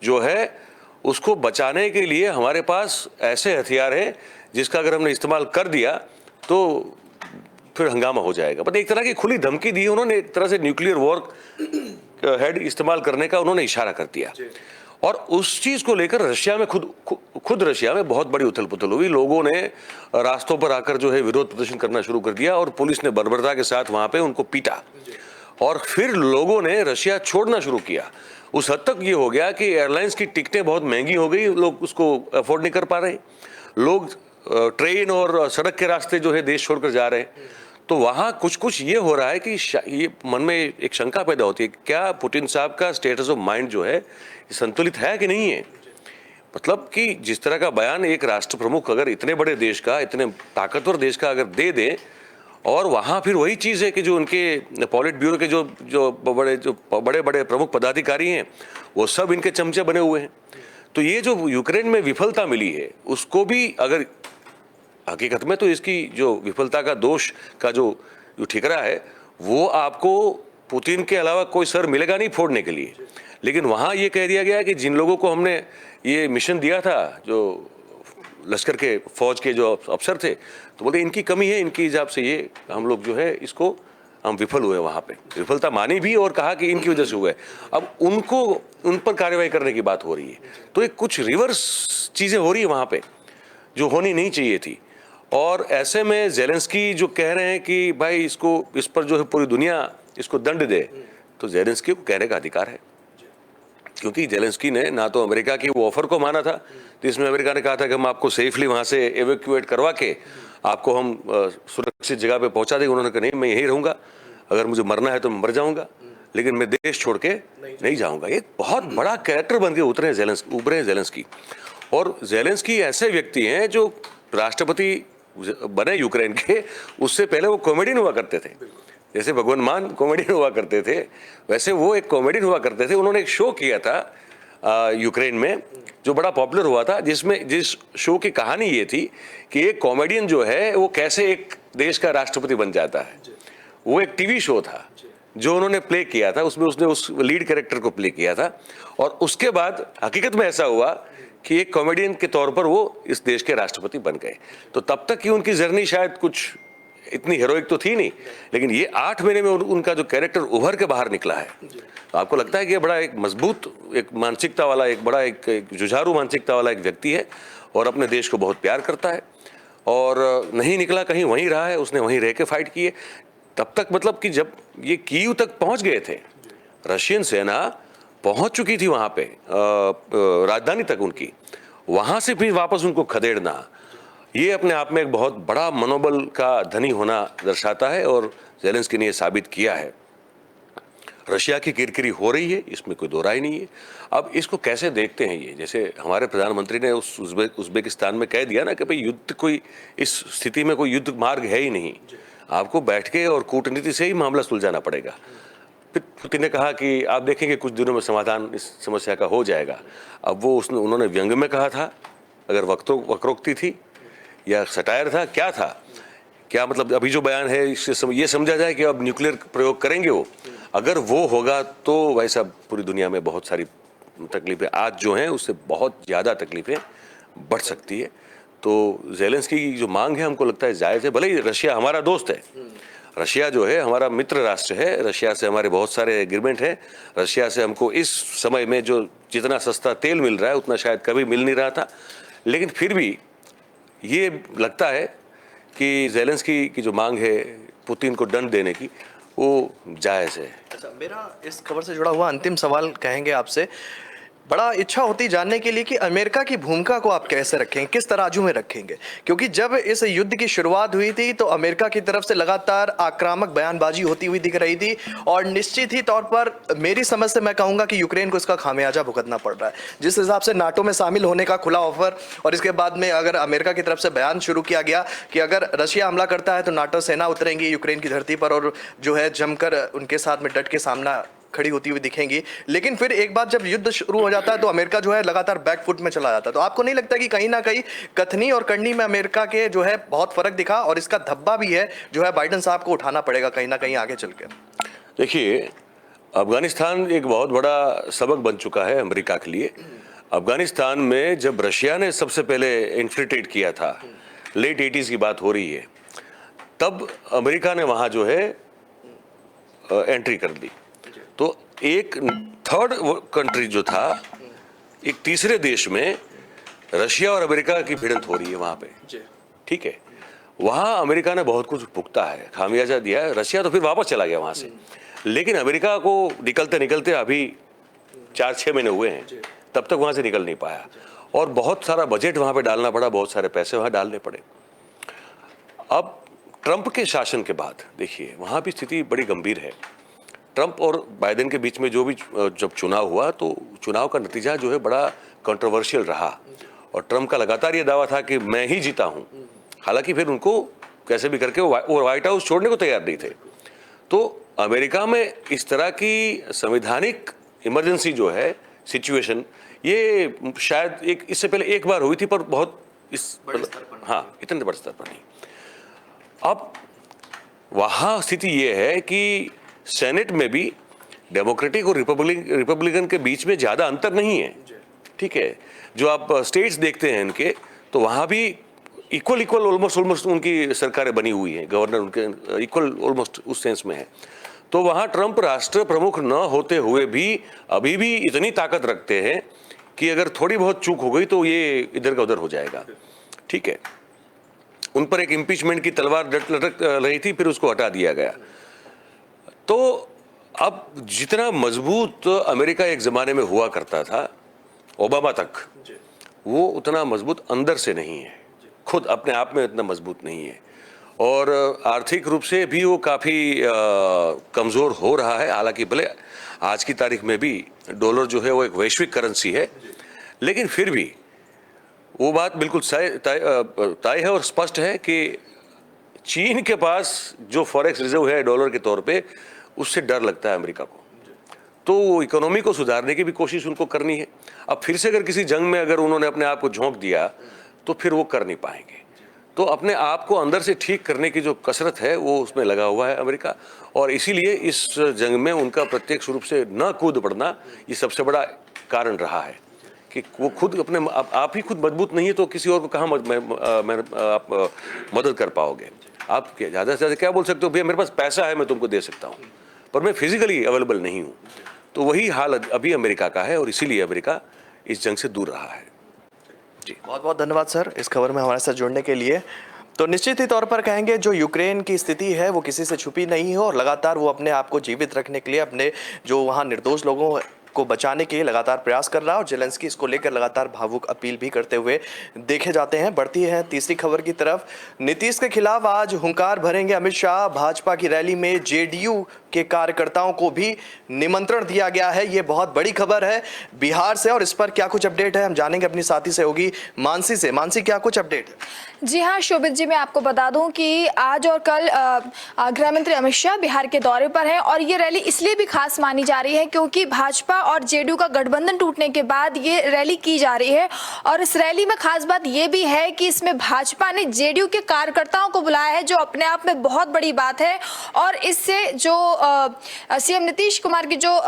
जो है उसको बचाने के लिए हमारे पास ऐसे हथियार हैं जिसका अगर हमने इस्तेमाल कर दिया तो फिर हंगामा हो जाएगा। मतलब एक तरह की खुली धमकी दी उन्होंने, एक तरह से न्यूक्लियर वॉर हेड इस्तेमाल करने का उन्होंने इशारा कर दिया। और उस चीज को लेकर रशिया में खुद रशिया में बहुत बड़ी उथल पुथल हुई। लोगों ने रास्तों पर आकर जो है विरोध प्रदर्शन करना शुरू कर दिया, और पुलिस ने बर्बरता के साथ वहां पे उनको पीटा, और फिर लोगों ने रशिया छोड़ना शुरू किया। उस हद तक ये हो गया कि एयरलाइंस की टिकटें बहुत महंगी हो गई, लोग उसको अफोर्ड नहीं कर पा रहे, लोग ट्रेन और सड़क के रास्ते जो है देश छोड़कर जा रहे हैं। तो वहाँ कुछ ये हो रहा है कि ये मन में एक शंका पैदा होती है, क्या पुतिन साहब का स्टेटस ऑफ माइंड जो है संतुलित है कि नहीं है। मतलब कि जिस तरह का बयान एक राष्ट्र प्रमुख अगर इतने बड़े देश का, इतने ताकतवर देश का अगर दे दे, और वहाँ फिर वही चीज़ है कि जो उनके पॉलिट ब्यूरो के जो बड़े बड़े प्रमुख पदाधिकारी हैं वो सब इनके चमचे बने हुए हैं। तो ये जो यूक्रेन में विफलता मिली है उसको भी अगर हकीकत में तो इसकी जो विफलता का दोष का जो ठिकरा है वो आपको पुतिन के अलावा कोई सर मिलेगा नहीं फोड़ने के लिए। लेकिन वहाँ ये कह दिया गया कि जिन लोगों को हमने ये मिशन दिया था, जो लश्कर के फौज के जो अफसर थे, तो बोलते इनकी कमी है, इनकी हिसाब से ये हम लोग जो है इसको हम विफल हुए। वहाँ पे विफलता मानी भी और कहा कि इनकी वजह से हुआ है। अब उनको उन पर कार्रवाई करने की बात हो रही है। तो एक कुछ रिवर्स चीज़ें हो रही है वहाँ पे जो होनी नहीं चाहिए थी। और ऐसे में जेलेंस्की जो कह रहे हैं कि भाई इसको, इस पर जो है पूरी दुनिया इसको दंड दे, तो जेलेंस्की को कहने का अधिकार है, क्योंकि जेलेंस्की ने ना तो अमेरिका की वो ऑफर को माना था जिसमें अमेरिका ने कहा था कि हम आपको सेफली वहाँ से एवेक्यूएट करवा के आपको हम सुरक्षित जगह पे पहुँचा देंगे। उन्होंने कहा नहीं, मैं यहीं रहूँगा, अगर मुझे मरना है तो मैं मर जाऊँगा, लेकिन मैं देश छोड़ के नहीं जाऊँगा। एक बहुत बड़ा कैरेक्टर बन के उभरे हैं जेलेंस्की। और जेलेंस्की ऐसे व्यक्ति हैं जो राष्ट्रपति बने यूक्रेन के, उससे पहले वो कॉमेडियन हुआ करते थे। जैसे भगवान मान कॉमेडियन हुआ करते थे, वैसे वो एक कॉमेडियन हुआ करते थे। उन्होंने एक शो किया था यूक्रेन में जो बड़ा पॉपुलर हुआ था, जिस शो की कहानी ये थी कि एक कॉमेडियन जो है वो कैसे एक देश का राष्ट्रपति बन जाता है। वो एक टीवी शो था जो उन्होंने प्ले किया था, उसमें उसने उस लीड कैरेक्टर को प्ले किया था। और उसके बाद हकीकत में ऐसा हुआ कि एक कॉमेडियन के तौर पर वो इस देश के राष्ट्रपति बन गए। तो तब तक की उनकी जर्नी शायद कुछ इतनी हीरोइक तो थी नहीं, लेकिन ये 8 महीने में उनका जो कैरेक्टर उभर के बाहर निकला है। तो आपको लगता है कि ये बड़ा एक मजबूत एक मानसिकता वाला, एक बड़ा एक जुझारू मानसिकता वाला एक व्यक्ति है, और अपने देश को बहुत प्यार करता है, और नहीं निकला कहीं, वहीं रहा है, उसने वहीं रह के फाइट किए। तब तक मतलब कि जब ये कीव तक पहुंच गए थे, रशियन सेना पहुंच चुकी थी वहां पे, राजधानी तक उनकी, वहां से फिर वापस उनको खदेड़ना, ये अपने आप में एक बहुत बड़ा मनोबल का धनी होना दर्शाता है, और जेलेंस्की ने ये साबित किया है। रशिया की किरकिरी हो रही है, इसमें कोई दो राय नहीं है। अब इसको कैसे देखते हैं ये, जैसे हमारे प्रधानमंत्री ने उस उज्बेकिस्तान में कह दिया ना कि भाई युद्ध कोई, इस स्थिति में कोई युद्ध मार्ग है ही नहीं, आपको बैठ के और कूटनीति से ही मामला सुलझाना पड़ेगा। फिर पुतिन ने कहा कि आप देखेंगे कुछ दिनों में समाधान इस समस्या का हो जाएगा। अब वो उन्होंने व्यंग्य में कहा था, अगर वक्रोक्ति थी या सटायर था, क्या था, क्या मतलब अभी जो बयान है इससे ये समझा जाए कि अब न्यूक्लियर प्रयोग करेंगे वो, अगर वो होगा तो वैसा पूरी दुनिया में बहुत सारी तकलीफें आज जो हैं उससे बहुत ज़्यादा तकलीफें बढ़ सकती है। तो ज़ेलेंस्की की जो मांग है हमको लगता है जायज़ है। भले ही रशिया हमारा दोस्त है, रशिया जो है हमारा मित्र राष्ट्र है, रशिया से हमारे बहुत सारे एग्रीमेंट हैं, रशिया से हमको इस समय में जो जितना सस्ता तेल मिल रहा है उतना शायद कभी मिल नहीं रहा था, लेकिन फिर भी ये लगता है कि ज़ेलेंस्की की जो मांग है पुतिन को दंड देने की, वो जायज़ है। अच्छा, मेरा इस खबर से जुड़ा हुआ अंतिम सवाल कहेंगे आपसे, बड़ा इच्छा होती जानने के लिए कि अमेरिका की भूमिका को आप कैसे रखेंगे, किस तराजू में रखेंगे, क्योंकि जब इस युद्ध की शुरुआत हुई थी तो अमेरिका की तरफ से लगातार आक्रामक बयानबाजी होती हुई दिख रही थी और निश्चित ही तौर पर मेरी समझ से मैं कहूंगा कि यूक्रेन को इसका खामियाजा भुगतना पड़ रहा है। जिस हिसाब से नाटो में शामिल होने का खुला ऑफर और इसके बाद में अगर अमेरिका की तरफ से बयान शुरू किया गया कि अगर रशिया हमला करता है तो नाटो सेना उतरेंगी यूक्रेन की धरती पर और जो है जमकर उनके साथ में डट के सामना खड़ी होती हुई दिखेंगी, लेकिन फिर एक बार जब युद्ध शुरू हो जाता है तो अमेरिका जो है लगातार बैकफुट में चला जाता है। तो आपको नहीं लगता कि कहीं ना कहीं कथनी और करनी में अमेरिका के जो है बहुत फर्क दिखा और इसका धब्बा भी है जो है बाइडेन साहब को उठाना पड़ेगा कहीं ना कहीं आगे चल के? देखिए, अफगानिस्तान एक बहुत बड़ा सबक बन चुका है अमेरिका के लिए। अफगानिस्तान में जब रशिया ने सबसे पहले इन्फिल्ट्रेट किया था, लेट 80s की बात हो रही है, तब अमेरिका ने वहाँ जो है एंट्री कर दी। तो एक थर्ड कंट्री जो था, एक तीसरे देश में रशिया और अमेरिका की भिड़ंत हो रही है वहाँ पे, ठीक है। वहाँ अमेरिका ने बहुत कुछ भुगता है, खामियाजा दिया है। रशिया तो फिर वापस चला गया वहाँ से, लेकिन अमेरिका को निकलते निकलते अभी 4-6 महीने हुए हैं, तब तक वहाँ से निकल नहीं पाया और बहुत सारा बजट वहाँ पे डालना पड़ा, बहुत सारे पैसे वहाँ डालने पड़े। अब ट्रंप के शासन के बाद देखिए वहाँ भी स्थिति बड़ी गंभीर है। ट्रंप और बाइडेन के बीच में जो भी जब चुनाव हुआ तो चुनाव का नतीजा जो है बड़ा कंट्रोवर्शियल रहा और ट्रंप का लगातार ये दावा था कि मैं ही जीता हूँ। हालांकि फिर उनको कैसे भी करके वो व्हाइट हाउस छोड़ने को तैयार नहीं थे। तो अमेरिका में इस तरह की संवैधानिक इमरजेंसी जो है सिचुएशन, ये शायद एक इससे पहले एक बार हुई थी, पर बहुत हाँ इतने बड़े स्तर पर नहीं। अब वहाँ स्थिति ये है कि सेनेट में भी डेमोक्रेटिक और रिपब्लिकन के बीच में ज़्यादा अंतर नहीं है, ठीक है। जो आप स्टेट्स देखते हैं इनके, तो वहाँ भी इक्वल ऑलमोस्ट उनकी सरकारें बनी हुई हैं, गवर्नर उनके इक्वल ऑलमोस्ट उस सेंस में है। तो वहाँ ट्रंप राष्ट्र प्रमुख न होते हुए भी अभी भी इतनी ताकत रखते हैं कि अगर थोड़ी बहुत चूक हो गई तो ये इधर का उधर हो जाएगा, ठीक है। उन पर एक इम्पीचमेंट की तलवार लटक रही थी, फिर उसको हटा दिया गया। तो अब जितना मजबूत अमेरिका एक ज़माने में हुआ करता था ओबामा तक, वो उतना मजबूत अंदर से नहीं है, खुद अपने आप में इतना मजबूत नहीं है और आर्थिक रूप से भी वो काफ़ी कमज़ोर हो रहा है। हालांकि भले आज की तारीख में भी डॉलर जो है वो एक वैश्विक करेंसी है, लेकिन फिर भी वो बात बिल्कुल तय है और स्पष्ट है कि चीन के पास जो फॉरेक्स रिजर्व है डॉलर के तौर पे, उससे डर लगता है अमेरिका को। तो वो इकोनॉमी को सुधारने की भी कोशिश उनको करनी है। अब फिर से अगर किसी जंग में अगर उन्होंने अपने आप को झोंक दिया तो फिर वो कर नहीं पाएंगे। तो अपने आप को अंदर से ठीक करने की जो कसरत है वो उसमें लगा हुआ है अमेरिका, और इसीलिए इस जंग में उनका प्रत्यक्ष रूप से न कूद पड़ना ये सबसे बड़ा कारण रहा है कि वो खुद अपने आप ही खुद मजबूत नहीं है तो किसी और को कहाँ आप मदद कर पाओगे। आप ज़्यादा से ज़्यादा क्या बोल सकते हो, भैया मेरे पास पैसा है मैं तुमको दे सकता हूँ, पर मैं फिजिकली अवेलेबल नहीं हूँ। तो वही हाल अभी अमेरिका का है और इसीलिए अमेरिका इस जंग से दूर रहा है। जी बहुत बहुत धन्यवाद सर इस खबर में हमारे साथ जुड़ने के लिए। तो निश्चित ही तौर पर कहेंगे जो यूक्रेन की स्थिति है वो किसी से छुपी नहीं है और लगातार वो अपने आप को जीवित रखने के लिए, अपने जो वहाँ निर्दोष लोगों को बचाने के लिए लगातार प्रयास कर रहा है और जेलेंस्की इसको लेकर लगातार भावुक अपील भी करते हुए देखे जाते हैं। बढ़ती है तीसरी खबर की तरफ। नीतीश के खिलाफ आज हुंकार भरेंगे अमित शाह। भाजपा की रैली में जेडीयू के कार्यकर्ताओं को भी निमंत्रण दिया गया है। ये बहुत बड़ी खबर है बिहार से, और इस पर क्या कुछ अपडेट है हम जानेंगे अपनी साथी से होगी मानसी से। मानसी, क्या कुछ अपडेट है? जी हाँ शोभित जी, मैं आपको बता दूं कि आज और कल गृह मंत्री अमित शाह बिहार के दौरे पर हैं और ये रैली इसलिए भी खास मानी जा रही है क्योंकि भाजपा और जेडीयू का गठबंधन टूटने के बाद ये रैली की जा रही है। और इस रैली में खास बात ये भी है कि इसमें भाजपा ने जेडीयू के कार्यकर्ताओं को बुलाया है, जो अपने आप में बहुत बड़ी बात है। और इससे जो सीएम नीतीश कुमार की जो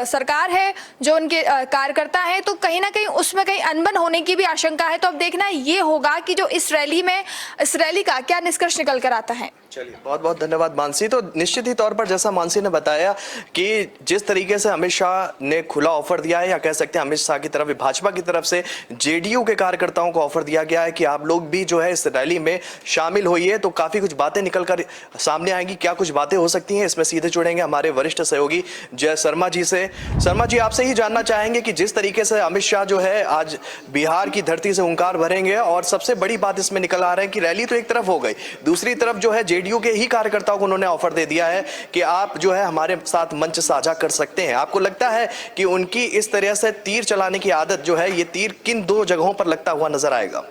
सरकार है, जो उनके कार्यकर्ता हैं, तो कहीं ना कहीं उसमें कहीं अनबन होने की भी आशंका है। तो अब देखना ये होगा कि जो इस रैली का क्या निष्कर्ष निकल कर आता है। चलिए, बहुत बहुत धन्यवाद मानसी। तो निश्चित ही तौर पर जैसा मानसी ने बताया कि जिस तरीके से अमित शाह ने खुला ऑफर दिया है, या कह सकते हैं अमित शाह की तरफ, भाजपा की तरफ से जेडीयू के कार्यकर्ताओं को ऑफर दिया गया है कि आप लोग भी जो है इस रैली में शामिल होइए, तो काफी कुछ बातें निकल कर सामने आएंगी। क्या कुछ बातें हो सकती हैं, इसमें सीधे जुड़ेंगे हमारे वरिष्ठ सहयोगी जय शर्मा जी से। शर्मा जी, आपसे ही जानना चाहेंगे कि जिस तरीके से अमित शाह जो है आज बिहार की धरती से हुंकार भरेंगे, और सबसे बड़ी बात इसमें निकल आ रहा है कि रैली तो एक तरफ हो गई, दूसरी तरफ जो है जेडीयू के ही कार्यकर्ताओं को उन्होंने ऑफर दे दिया है कि आप जो है हमारे साथ मंच साझा कर सकते हैं। आपको लगता है कि उनकी इस तरह से तीर चलाने की आदत जो है, ये तीर किन दो जगहों पर लगता हुआ नजर आएगा?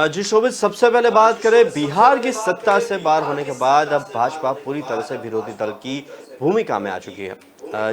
जी शोभित, सबसे पहले बात करें बिहार की सत्ता से बाहर होने के बाद अब भाजपा पूरी तरह से विरोधी दल की भूमिका में आ चुकी है।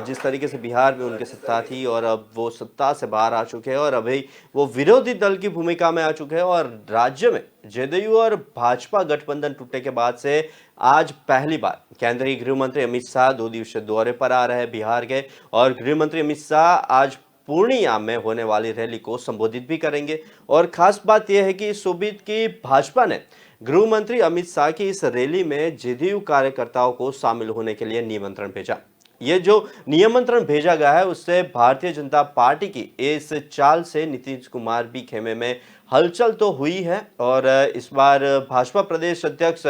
जिस तरीके से बिहार में उनकी सत्ता थी और अब वो सत्ता से बाहर आ चुके हैं और अभी वो विरोधी दल की भूमिका में आ चुके हैं। और राज्य में जेडीयू और भाजपा गठबंधन टूटने के बाद से आज पहली बार केंद्रीय गृह मंत्री अमित शाह 2 दिवसीय दौरे पर आ रहे हैं बिहार के। और गृह मंत्री अमित शाह आज पूर्णिया में होने वाली रैली को संबोधित भी करेंगे। और खास बात यह है कि शोभित की भाजपा ने गृह मंत्री अमित शाह की इस रैली में जेडीयू कार्यकर्ताओं को शामिल होने के लिए निमंत्रण भेजा। ये जो निमंत्रण भेजा गया है उससे भारतीय जनता पार्टी की इस चाल से नीतीश कुमार भी खेमे में हलचल तो हुई है। और इस बार भाजपा प्रदेश अध्यक्ष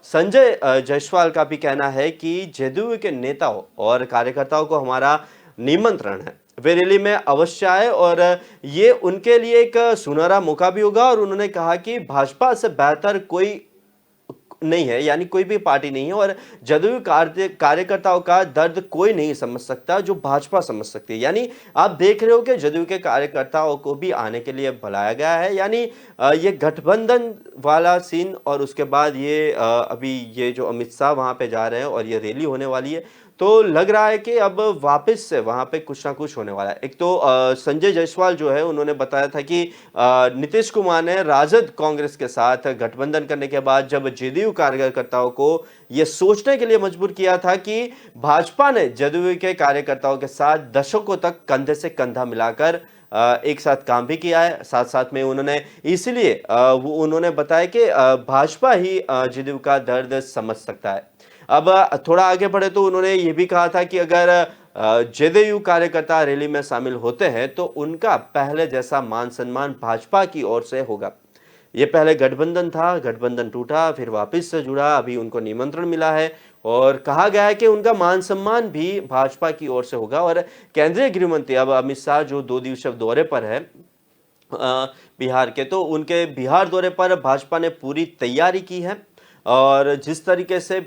संजय जायसवाल का भी कहना है कि जेडीयू के नेताओं और कार्यकर्ताओं को हमारा निमंत्रण है, वे रैली में अवश्य आए और ये उनके लिए एक सुनहरा मौका भी होगा। और उन्होंने कहा कि भाजपा से बेहतर कोई नहीं है, यानी कोई भी पार्टी नहीं है, और जेडीयू कार्यकर्ताओं का दर्द कोई नहीं समझ सकता जो भाजपा समझ सकती है। यानी आप देख रहे हो कि जेडीयू के कार्यकर्ताओं को भी आने के लिए बुलाया गया है। यानी ये गठबंधन वाला सीन, और उसके बाद ये अभी ये जो अमित शाह वहां पे जा रहे हैं और ये रैली होने वाली है, तो लग रहा है कि अब वापस से वहां पे कुछ ना कुछ होने वाला है। एक तो संजय जायसवाल जो है उन्होंने बताया था कि नीतीश कुमार ने राजद कांग्रेस के साथ गठबंधन करने के बाद जब जेडीयू कार्यकर्ताओं को ये सोचने के लिए मजबूर किया था कि भाजपा ने जेडीयू के कार्यकर्ताओं के साथ दशकों तक कंधे से कंधा मिलाकर एक साथ काम भी किया है। साथ साथ में उन्होंने इसलिए वो उन्होंने बताया कि भाजपा ही जेडीयू का दर्द समझ सकता है। अब थोड़ा आगे बढ़े तो उन्होंने ये भी कहा था कि अगर जेडीयू कार्यकर्ता रैली में शामिल होते हैं तो उनका पहले जैसा मान सम्मान भाजपा की ओर से होगा। ये पहले गठबंधन था, गठबंधन टूटा, फिर वापस से जुड़ा, अभी उनको निमंत्रण मिला है और कहा गया है कि उनका मान सम्मान भी भाजपा की ओर से होगा। और केंद्रीय गृह मंत्री अब अमित शाह जो 2 दिवसीय दौरे पर है बिहार के, तो उनके बिहार दौरे पर भाजपा ने पूरी तैयारी की है। और जिस तरीके से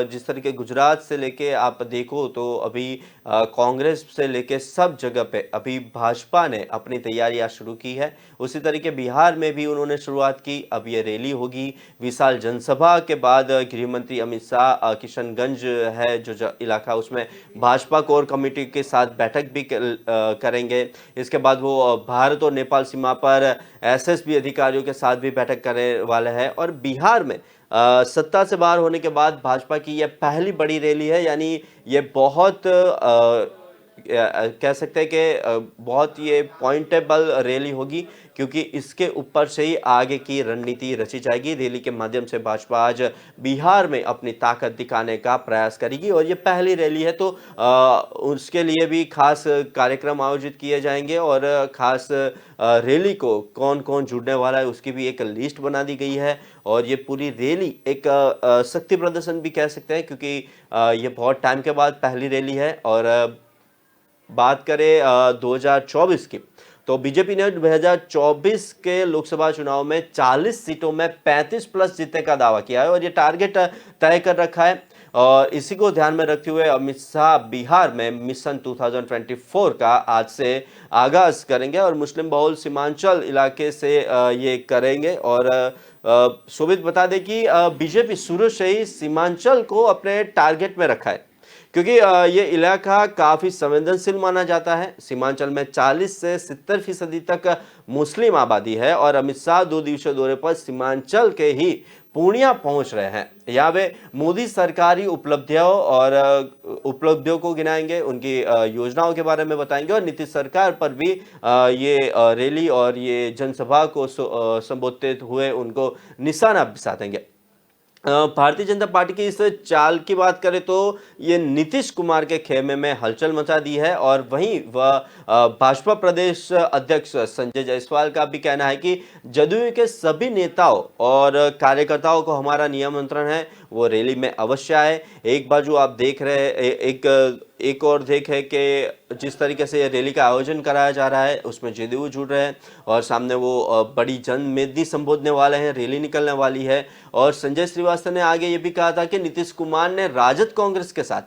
जिस तरीके गुजरात से लेके आप देखो तो अभी कांग्रेस से लेके सब जगह पे अभी भाजपा ने अपनी तैयारियां शुरू की है, उसी तरीके बिहार में भी उन्होंने शुरुआत की। अब ये रैली होगी, विशाल जनसभा के बाद गृह मंत्री अमित शाह किशनगंज है जो इलाका, उसमें भाजपा कोर कमेटी के साथ बैठक भी करेंगे। इसके बाद वो भारत और नेपाल सीमा पर एसएसबी अधिकारियों के साथ भी बैठक करने वाले हैं। और बिहार में सत्ता से बाहर होने के बाद भाजपा की यह पहली बड़ी रैली है। यानी ये बहुत कह सकते हैं कि बहुत ये पॉइंटेबल रैली होगी, क्योंकि इसके ऊपर से ही आगे की रणनीति रची जाएगी। रैली के माध्यम से भाजपा आज बिहार में अपनी ताकत दिखाने का प्रयास करेगी और ये पहली रैली है, तो उसके लिए भी खास कार्यक्रम आयोजित किए जाएंगे और खास रैली को कौन कौन जुड़ने वाला है उसकी भी एक लिस्ट बना दी गई है। और ये पूरी रैली एक शक्ति प्रदर्शन भी कह सकते हैं, क्योंकि ये बहुत टाइम के बाद पहली रैली है। और बात करें 2024 की, तो बीजेपी ने 2024 के लोकसभा चुनाव में 40 सीटों में 35 प्लस जीतने का दावा किया है और ये टारगेट तय कर रखा है। और इसी को ध्यान में रखते हुए अमित शाह बिहार में मिशन 2024 का आज से आगाज करेंगे और मुस्लिम बहुल सीमांचल इलाके से ये करेंगे। और शोभित बता दें कि बीजेपी शुरू से ही सीमांचल को अपने टारगेट में रखा है, क्योंकि ये इलाका काफ़ी संवेदनशील माना जाता है। सीमांचल में 40 से 70% तक मुस्लिम आबादी है और अमित शाह 2 दिवसीय दौरे पर सीमांचल के ही पूर्णिया पहुंच रहे हैं। यहाँ पे मोदी सरकारी उपलब्धियों को गिनाएंगे, उनकी योजनाओं के बारे में बताएंगे और नीतीश सरकार पर भी ये रैली और ये जनसभा को संबोधित हुए उनको निशाना साधेंगे। भारतीय जनता पार्टी की इस चाल की बात करें तो ये नीतीश कुमार के खेमे में हलचल मचा दी है और वहीं वह भाजपा प्रदेश अध्यक्ष संजय जायसवाल का भी कहना है कि जदयू के सभी नेताओं और कार्यकर्ताओं को हमारा निमंत्रण है, वो रैली में अवश्य आए। एक बाजू आप देख रहे हैं, एक और देख है कि जिस तरीके से रैली का आयोजन कराया जा रहा है उसमें जदयू जुड़ रहे हैं और सामने वो बड़ी जनमेदनी संबोधने वाले हैं, रैली निकलने वाली है। और संजय श्रीवास्तव ने आगे ये भी कहा था कि नीतीश कुमार ने राजद कांग्रेस के साथ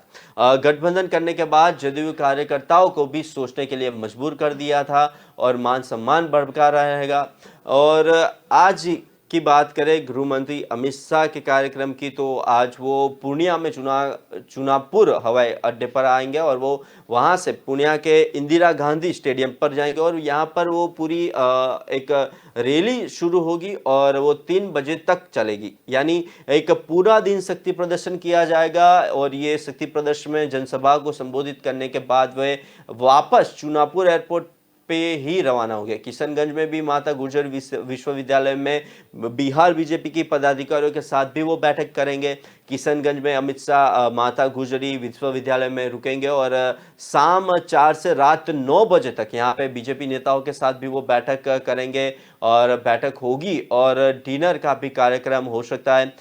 गठबंधन करने के बाद जदयू कार्यकर्ताओं को भी सोचने के लिए मजबूर कर दिया था और मान सम्मान बरकरार रहेगा। और आज की बात करें गृह मंत्री अमित शाह के कार्यक्रम की, तो आज वो पूर्णिया में चुनापुर हवाई अड्डे पर आएंगे और वो वहां से पूर्णिया के इंदिरा गांधी स्टेडियम पर जाएंगे और यहाँ पर वो पूरी एक रैली शुरू होगी और वो 3 बजे तक चलेगी। यानी एक पूरा दिन शक्ति प्रदर्शन किया जाएगा और ये शक्ति प्रदर्शन में जनसभा को संबोधित करने के बाद वे वापस चुनापुर एयरपोर्ट पे ही रवाना हो गए। किशनगंज में भी माता गुजर विश्वविद्यालय में बिहार बीजेपी की पदाधिकारियों के साथ भी वो बैठक करेंगे। किशनगंज में अमित शाह माता गुजरी विश्वविद्यालय में रुकेंगे और शाम 4 से रात 9 बजे तक यहाँ पे बीजेपी नेताओं के साथ भी वो बैठक करेंगे और बैठक होगी और डिनर का भी कार्यक्रम हो सकता है।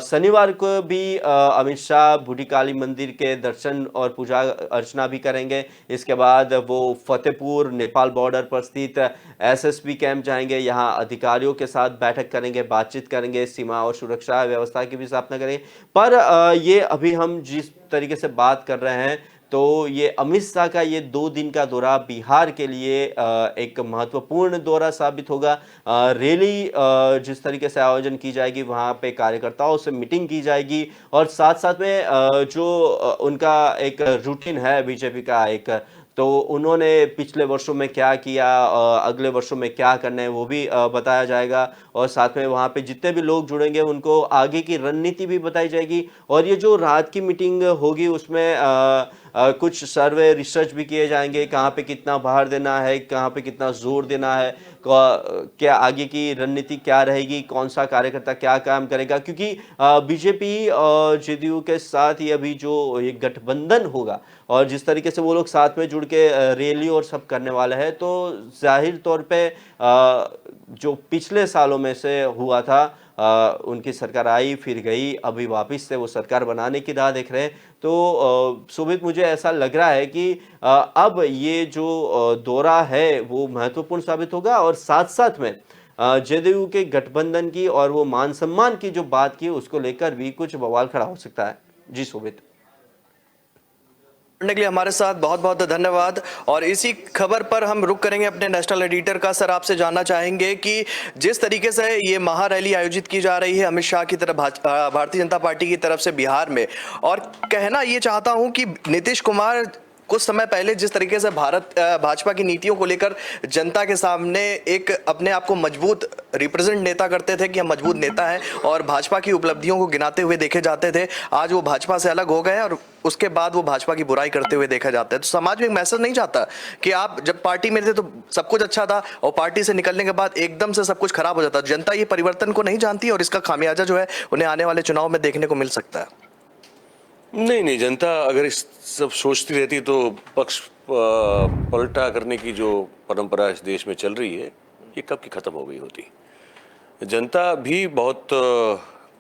शनिवार को भी अमित शाह बूढ़ी काली मंदिर के दर्शन और पूजा अर्चना भी करेंगे। इसके बाद वो फतेहपुर नेपाल बॉर्डर पर स्थित एसएसबी कैंप जाएंगे, यहाँ अधिकारियों के साथ बैठक करेंगे, बातचीत करेंगे, सीमा और सुरक्षा व्यवस्था की भी स्थापना करेंगे। पर ये अभी हम जिस तरीके से बात कर रहे हैं तो ये अमित शाह का ये 2 दिन का दौरा बिहार के लिए एक महत्वपूर्ण दौरा साबित होगा। रैली जिस तरीके से आयोजन की जाएगी, वहाँ पे कार्यकर्ताओं से मीटिंग की जाएगी और साथ साथ में जो उनका एक रूटीन है बीजेपी का तो उन्होंने पिछले वर्षों में क्या किया, अगले वर्षों में क्या करना है वो भी बताया जाएगा और साथ में वहाँ पे जितने भी लोग जुड़ेंगे उनको आगे की रणनीति भी बताई जाएगी। और ये जो रात की मीटिंग होगी उसमें कुछ सर्वे रिसर्च भी किए जाएंगे, कहाँ पे कितना भार देना है, कहाँ पे कितना जोर देना है, क्या आगे की रणनीति क्या रहेगी, कौन सा कार्यकर्ता क्या काम करेगा, क्योंकि बीजेपी और जेडीयू के साथ ही अभी जो ये गठबंधन होगा और जिस तरीके से वो लोग साथ में जुड़ के रैली और सब करने वाले हैं तो जाहिर तौर पे जो पिछले सालों में से हुआ था उनकी सरकार आई फिर गई, अभी वापस से वो सरकार बनाने की राह देख रहे हैं। तो सुमित मुझे ऐसा लग रहा है कि अब ये जो दौरा है वो महत्वपूर्ण साबित होगा और साथ साथ में जेडीयू के गठबंधन की और वो मान सम्मान की जो बात की उसको लेकर भी कुछ बवाल खड़ा हो सकता है। जी सुमित, जुड़ने के लिए हमारे साथ बहुत बहुत धन्यवाद। और इसी खबर पर हम रुक करेंगे अपने नेशनल एडिटर का। सर, आपसे जानना चाहेंगे कि जिस तरीके से ये महारैली आयोजित की जा रही है अमित शाह की तरफ भारतीय जनता पार्टी की तरफ से बिहार में, और कहना ये चाहता हूं कि नीतीश कुमार कुछ समय पहले जिस तरीके से भाजपा की नीतियों को लेकर जनता के सामने एक अपने आप को मजबूत रिप्रेजेंट नेता करते थे कि हम मजबूत नेता हैं और भाजपा की उपलब्धियों को गिनाते हुए देखे जाते थे, आज वो भाजपा से अलग हो गए और उसके बाद वो भाजपा की बुराई करते हुए देखा जाता है। तो समाज में एक मैसेज नहीं जाता कि आप जब पार्टी में थे तो सब कुछ अच्छा था और पार्टी से निकलने के बाद एकदम से सब कुछ खराब हो जाता। जनता ये परिवर्तन को नहीं जानती और इसका खामियाजा जो है उन्हें आने वाले चुनाव में देखने को मिल सकता है। नहीं, जनता अगर इस सब सोचती रहती तो पक्ष पलटा करने की जो परंपरा इस देश में चल रही है ये कब की खत्म हो गई होती। जनता भी बहुत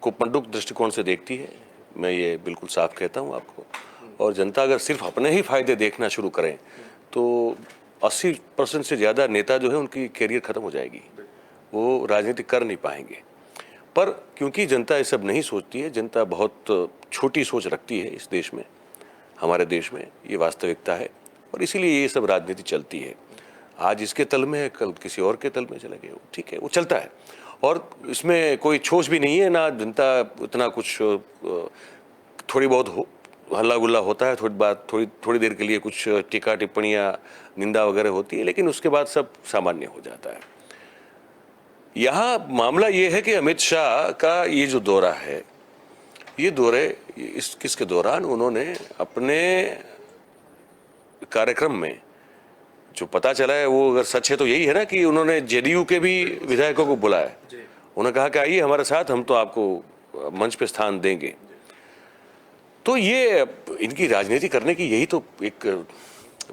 कुपंडुक दृष्टिकोण से देखती है, मैं ये बिल्कुल साफ कहता हूँ आपको। और जनता अगर सिर्फ अपने ही फायदे देखना शुरू करें तो 80% से ज़्यादा नेता जो है उनकी कैरियर खत्म हो जाएगी, वो राजनीति कर नहीं पाएंगे। पर क्योंकि जनता ये सब नहीं सोचती है, जनता बहुत छोटी सोच रखती है इस देश में, हमारे देश में, ये वास्तविकता है और इसीलिए ये सब राजनीति चलती है। आज इसके तल में है, कल किसी और के तल में चला गया, ठीक है, वो चलता है और इसमें कोई छोच भी नहीं है ना। जनता उतना कुछ थोड़ी बहुत हल्ला गुल्ला होता है, थोड़ी देर के लिए कुछ टीका टिप्पणियाँ निंदा वगैरह होती है, लेकिन उसके बाद सब सामान्य हो जाता है। यहाँ मामला ये है कि अमित शाह का ये जो दौरा है, ये दौरे किसके दौरान उन्होंने अपने कार्यक्रम में जो पता चला है, वो अगर सच है तो यही है ना कि उन्होंने जेडीयू के भी विधायकों को बुलाया, उन्होंने कहा कि आइए हमारे साथ, हम तो आपको मंच पे स्थान देंगे। तो ये इनकी राजनीति करने की यही तो एक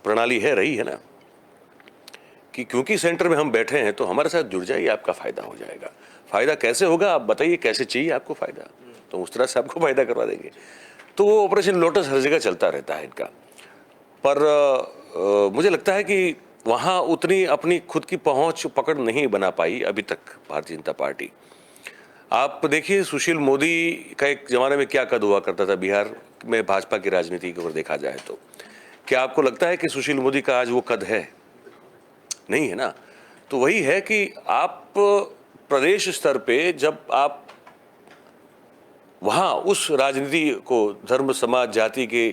प्रणाली है, रही है ना, कि क्योंकि सेंटर में हम बैठे हैं तो हमारे साथ जुड़ जाइए, आपका फायदा हो जाएगा। फायदा कैसे होगा आप बताइए, कैसे चाहिए आपको फायदा, तो उस तरह से आपको फायदा करवा देंगे। तो वो ऑपरेशन लोटस हर जगह चलता रहता है इनका। पर मुझे लगता है कि वहाँ उतनी अपनी खुद की पहुँच पकड़ नहीं बना पाई अभी तक भारतीय जनता पार्टी। आप देखिए सुशील मोदी का एक ज़माने में क्या कद हुआ करता था बिहार में भाजपा की राजनीति की ओर देखा जाए तो। क्या आपको लगता है कि सुशील मोदी का आज वो कद है? नहीं है ना। तो वही है कि आप प्रदेश स्तर पे जब आप वहाँ उस राजनीति को, धर्म समाज जाति के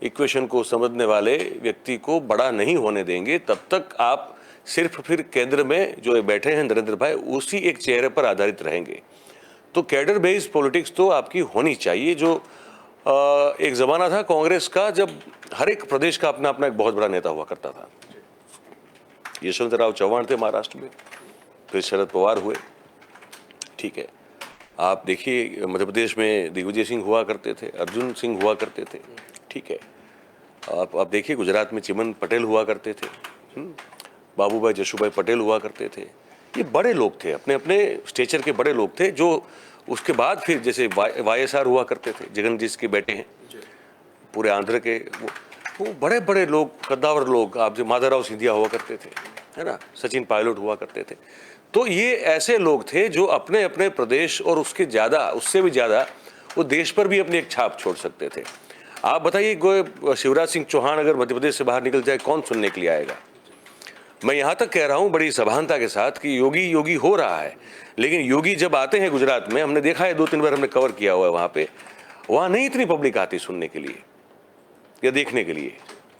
इक्वेशन को समझने वाले व्यक्ति को बड़ा नहीं होने देंगे, तब तक आप सिर्फ फिर केंद्र में जो बैठे हैं नरेंद्र भाई, उसी एक चेहरे पर आधारित रहेंगे। तो कैडर बेस्ड पॉलिटिक्स तो आपकी होनी चाहिए। जो एक ज़माना था कांग्रेस का, जब हर एक प्रदेश का अपना अपना एक बहुत बड़ा नेता हुआ करता था। यशवंतराव चौहान थे महाराष्ट्र में, फिर शरद पवार हुए, ठीक है। आप देखिए मध्य प्रदेश में दिग्विजय सिंह हुआ करते थे, अर्जुन सिंह हुआ करते थे, ठीक है। आप देखिए गुजरात में चिमन पटेल हुआ करते थे, बाबूभाई जशुभाई पटेल हुआ करते थे। ये बड़े लोग थे, अपने अपने स्टेचर के बड़े लोग थे, जो उसके बाद फिर जैसे वाईएसआर हुआ करते थे, जगन जिसके बेटे हैं पूरे आंध्र के, वो बड़े बड़े लोग, कद्दावर लोग। आप जो माधवराव सिंधिया हुआ करते थे, है ना, सचिन पायलट हुआ करते थे। तो ये ऐसे लोग थे जो अपने अपने प्रदेश और उसके ज़्यादा, उससे भी ज़्यादा वो देश पर भी अपनी एक छाप छोड़ सकते थे। आप बताइए शिवराज सिंह चौहान अगर मध्य प्रदेश से बाहर निकल जाए, कौन सुनने के लिए आएगा? मैं यहाँ तक कह रहा हूँ बड़ी सभानता के साथ कि योगी योगी हो रहा है, लेकिन योगी जब आते हैं गुजरात में, हमने देखा है 2-3 बार हमने कवर किया हुआ है वहाँ पे, वहाँ नहीं इतनी पब्लिक आती सुनने के लिए या देखने के लिए,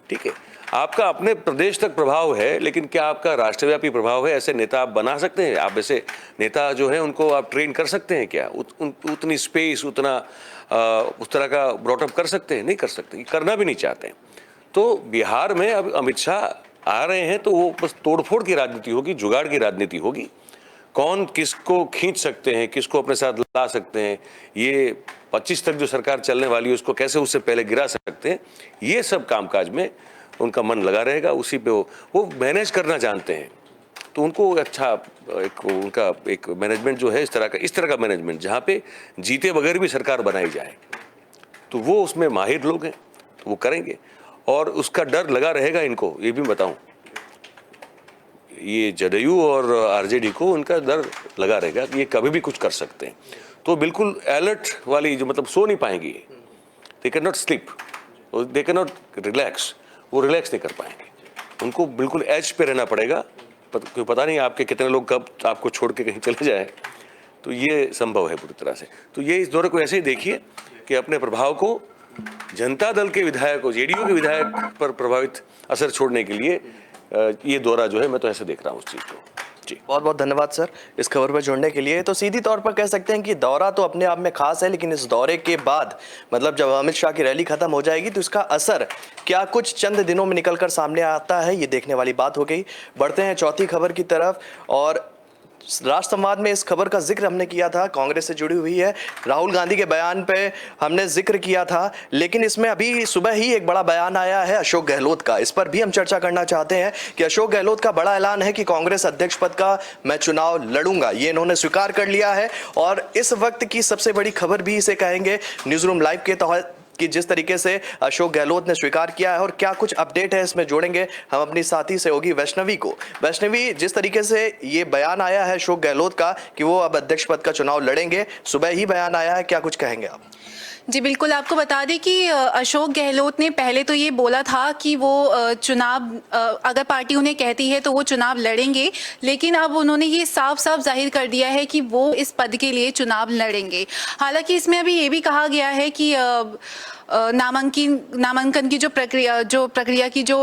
ठीक है। आपका अपने प्रदेश तक प्रभाव है, लेकिन क्या आपका राष्ट्रव्यापी प्रभाव है? ऐसे नेता आप बना सकते हैं? आप ऐसे नेता जो है उनको आप ट्रेन कर सकते हैं क्या? उतनी स्पेस, उतना उस तरह का ब्रॉटअप कर सकते हैं? नहीं कर सकते, करना भी नहीं चाहते हैं। तो बिहार में अब अमित शाह आ रहे हैं तो वो बस तोड़फोड़ की राजनीति होगी, जुगाड़ की राजनीति होगी। कौन किसको खींच सकते हैं, किसको अपने साथ ला सकते हैं, ये 25 तक जो सरकार चलने वाली है उसको कैसे उससे पहले गिरा सकते हैं, ये सब कामकाज में उनका मन लगा रहेगा। उसी पे वो मैनेज करना जानते हैं। तो उनको अच्छा उनका एक मैनेजमेंट जो है, इस तरह का मैनेजमेंट जहाँ पे जीते बगैर भी सरकार बनाई जाए, तो वो उसमें माहिर लोग हैं, तो वो करेंगे। और उसका डर लगा रहेगा इनको, ये भी बताऊं, ये जदयू और आरजेडी को उनका डर लगा रहेगा कि ये कभी भी कुछ कर सकते हैं। तो बिल्कुल अलर्ट वाली, जो मतलब सो नहीं पाएंगी, they can not sleep, they can not relax, वो रिलैक्स नहीं कर पाएंगे। उनको बिल्कुल एज पे रहना पड़ेगा, क्योंकि पता नहीं आपके कितने लोग कब आपको छोड़ के कहीं चले जाए। तो ये संभव है पूरी तरह से। तो ये इस दौरे को ऐसे ही देखिए कि अपने प्रभाव को जनता दल के विधायकों, जेडीयू के विधायक पर प्रभावित असर छोड़ने के लिए ये दौरा जो है, मैं तो ऐसे देख रहा हूँ उस चीज़ को। जी, बहुत बहुत धन्यवाद सर इस खबर पर जुड़ने के लिए। तो सीधी तौर पर कह सकते हैं कि दौरा तो अपने आप में खास है, लेकिन इस दौरे के बाद मतलब जब अमित शाह की रैली खत्म हो जाएगी तो इसका असर क्या कुछ चंद दिनों में निकलकर सामने आता है, ये देखने वाली बात हो गई। बढ़ते हैं चौथी खबर की तरफ। और राष्ट्र संवाद में इस खबर का जिक्र हमने किया था, कांग्रेस से जुड़ी हुई है, राहुल गांधी के बयान पे हमने जिक्र किया था, लेकिन इसमें अभी सुबह ही एक बड़ा बयान आया है अशोक गहलोत का। इस पर भी हम चर्चा करना चाहते हैं कि अशोक गहलोत का बड़ा ऐलान है कि कांग्रेस अध्यक्ष पद का मैं चुनाव लड़ूंगा, ये इन्होंने स्वीकार कर लिया है। और इस वक्त की सबसे बड़ी खबर भी इसे कहेंगे न्यूज रूम लाइव के कि जिस तरीके से अशोक गहलोत ने स्वीकार किया है, और क्या कुछ अपडेट है इसमें जोड़ेंगे हम अपनी साथी सहयोगी वैष्णवी को। वैष्णवी, जिस तरीके से ये बयान आया है अशोक गहलोत का कि वो अब अध्यक्ष पद का चुनाव लड़ेंगे, सुबह ही बयान आया है, क्या कुछ कहेंगे आप? जी बिल्कुल, आपको बता दें कि अशोक गहलोत ने पहले तो ये बोला था कि वो चुनाव अगर पार्टी उन्हें कहती है तो वो चुनाव लड़ेंगे, लेकिन अब उन्होंने ये साफ साफ जाहिर कर दिया है कि वो इस पद के लिए चुनाव लड़ेंगे। हालांकि इसमें अभी ये भी कहा गया है कि नामांकन की जो प्रक्रिया की जो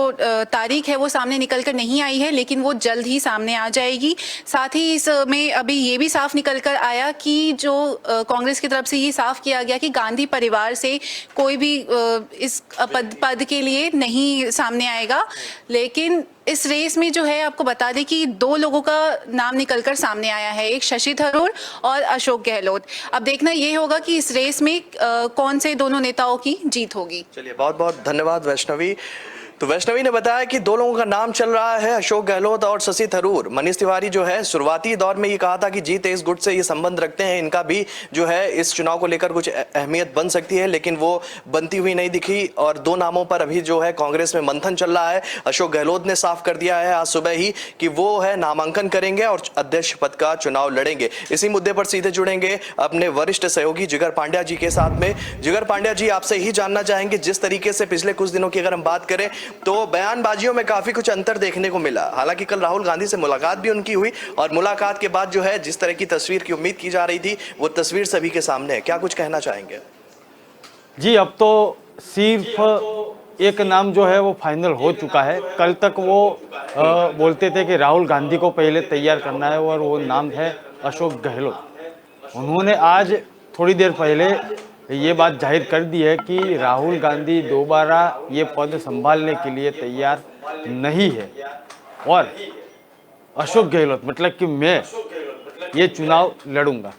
तारीख है वो सामने निकल कर नहीं आई है, लेकिन वो जल्द ही सामने आ जाएगी। साथ ही इसमें अभी ये भी साफ निकल कर आया कि जो कांग्रेस की तरफ से ये साफ किया गया कि गांधी परिवार से कोई भी इस पद के लिए नहीं सामने आएगा। लेकिन इस रेस में जो है आपको बता दें कि 2 लोगों का नाम निकलकर सामने आया है, एक शशि थरूर और अशोक गहलोत। अब देखना ये होगा कि इस रेस में कौन से दोनों नेताओं की जीत होगी। चलिए, बहुत बहुत धन्यवाद वैष्णवी। तो वैष्णवी ने बताया कि 2 लोगों का नाम चल रहा है, अशोक गहलोत और शशि थरूर। मनीष तिवारी जो है शुरुआती दौर में ये कहा था कि जी तेज गुट से ये संबंध रखते हैं, इनका भी जो है इस चुनाव को लेकर कुछ अहमियत बन सकती है, लेकिन वो बनती हुई नहीं दिखी और 2 नामों पर अभी जो है कांग्रेस में मंथन चल रहा है। अशोक गहलोत ने साफ कर दिया है आज सुबह ही कि वो है नामांकन करेंगे और अध्यक्ष पद का चुनाव लड़ेंगे। इसी मुद्दे पर सीधे जुड़ेंगे अपने वरिष्ठ सहयोगी जिगर पांड्या जी के साथ में। जिगर पांड्या जी, आपसे ही जानना चाहेंगे, जिस तरीके से पिछले कुछ दिनों की अगर हम बात करें तो बयानबाजियों में काफी कुछ अंतर देखने को मिला। हालांकि कल राहुल गांधी से मुलाकात भी उनकी हुई और मुलाकात के बाद जो है जिस तरह की तस्वीर की उम्मीद की जा रही थी वो तस्वीर सभी के सामने है। क्या कुछ कहना चाहेंगे? जी, अब तो सिर्फ एक नाम जो है वो फाइनल हो चुका है। कल तक वो बोलते थे कि राहुल गांधी को पहले तैयार करना है और वो नाम है अशोक गहलोत। उन्होंने आज थोड़ी देर पहले ये बात जाहिर कर दी है कि राहुल गांधी दोबारा ये पद संभालने के लिए तैयार नहीं है और अशोक गहलोत मतलब कि मैं ये चुनाव लड़ूंगा।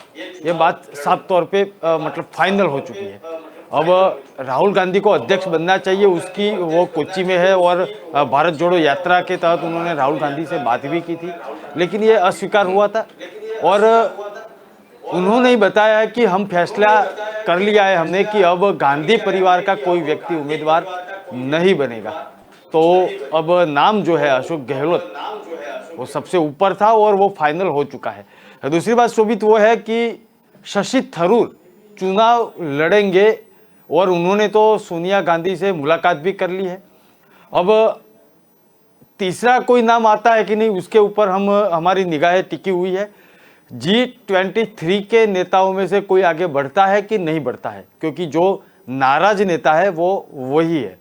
ये बात साफ तौर पे मतलब फाइनल हो चुकी है। अब राहुल गांधी को अध्यक्ष बनना चाहिए, उसकी वो कोच्चि में है और भारत जोड़ो यात्रा के तहत उन्होंने राहुल गांधी से बात भी की थी, लेकिन ये अस्वीकार हुआ था और उन्होंने ही बताया है कि हम फैसला कर लिया है हमने कि अब गांधी परिवार का कोई व्यक्ति उम्मीदवार नहीं बनेगा। तो अब नाम जो है अशोक गहलोत वो सबसे ऊपर था और वो फाइनल हो चुका है। दूसरी बात शोभित वो है कि शशि थरूर चुनाव लड़ेंगे और उन्होंने तो सोनिया गांधी से मुलाकात भी कर ली है। अब तीसरा कोई नाम आता है कि नहीं उसके ऊपर हमारी निगाहें टिकी हुई है। G23 के नेताओं में से कोई आगे बढ़ता है कि नहीं बढ़ता है, क्योंकि जो नाराज नेता है वो वही है।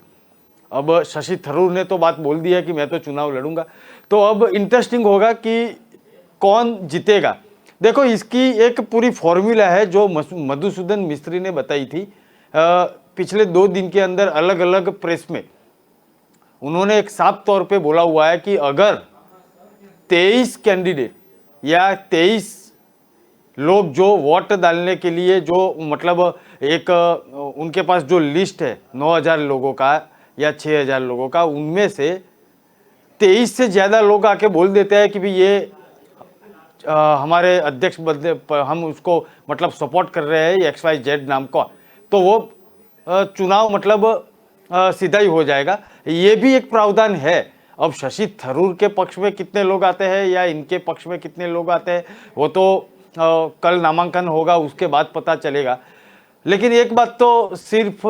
अब शशि थरूर ने तो बात बोल दी है कि मैं तो चुनाव लड़ूंगा, तो अब इंटरेस्टिंग होगा कि कौन जीतेगा। देखो, इसकी एक पूरी फॉर्मूला है जो मधुसूदन मिस्त्री ने बताई थी पिछले 2 दिन के अंदर अलग अलग प्रेस में। उन्होंने एक साफ तौर पे बोला हुआ है कि अगर 23 कैंडिडेट या 23 लोग जो वोट डालने के लिए जो मतलब एक उनके पास जो लिस्ट है 9000 लोगों का या 6000 लोगों का, उनमें से 23 से ज़्यादा लोग आके बोल देते हैं कि भी ये हमारे अध्यक्ष बदले हम उसको मतलब सपोर्ट कर रहे हैं XYZ नाम का, तो वो चुनाव मतलब सीधा ही हो जाएगा। ये भी एक प्रावधान है। अब शशि थरूर के पक्ष में कितने लोग आते हैं या इनके पक्ष में कितने लोग आते हैं वो तो कल नामांकन होगा उसके बाद पता चलेगा। लेकिन एक बात तो सिर्फ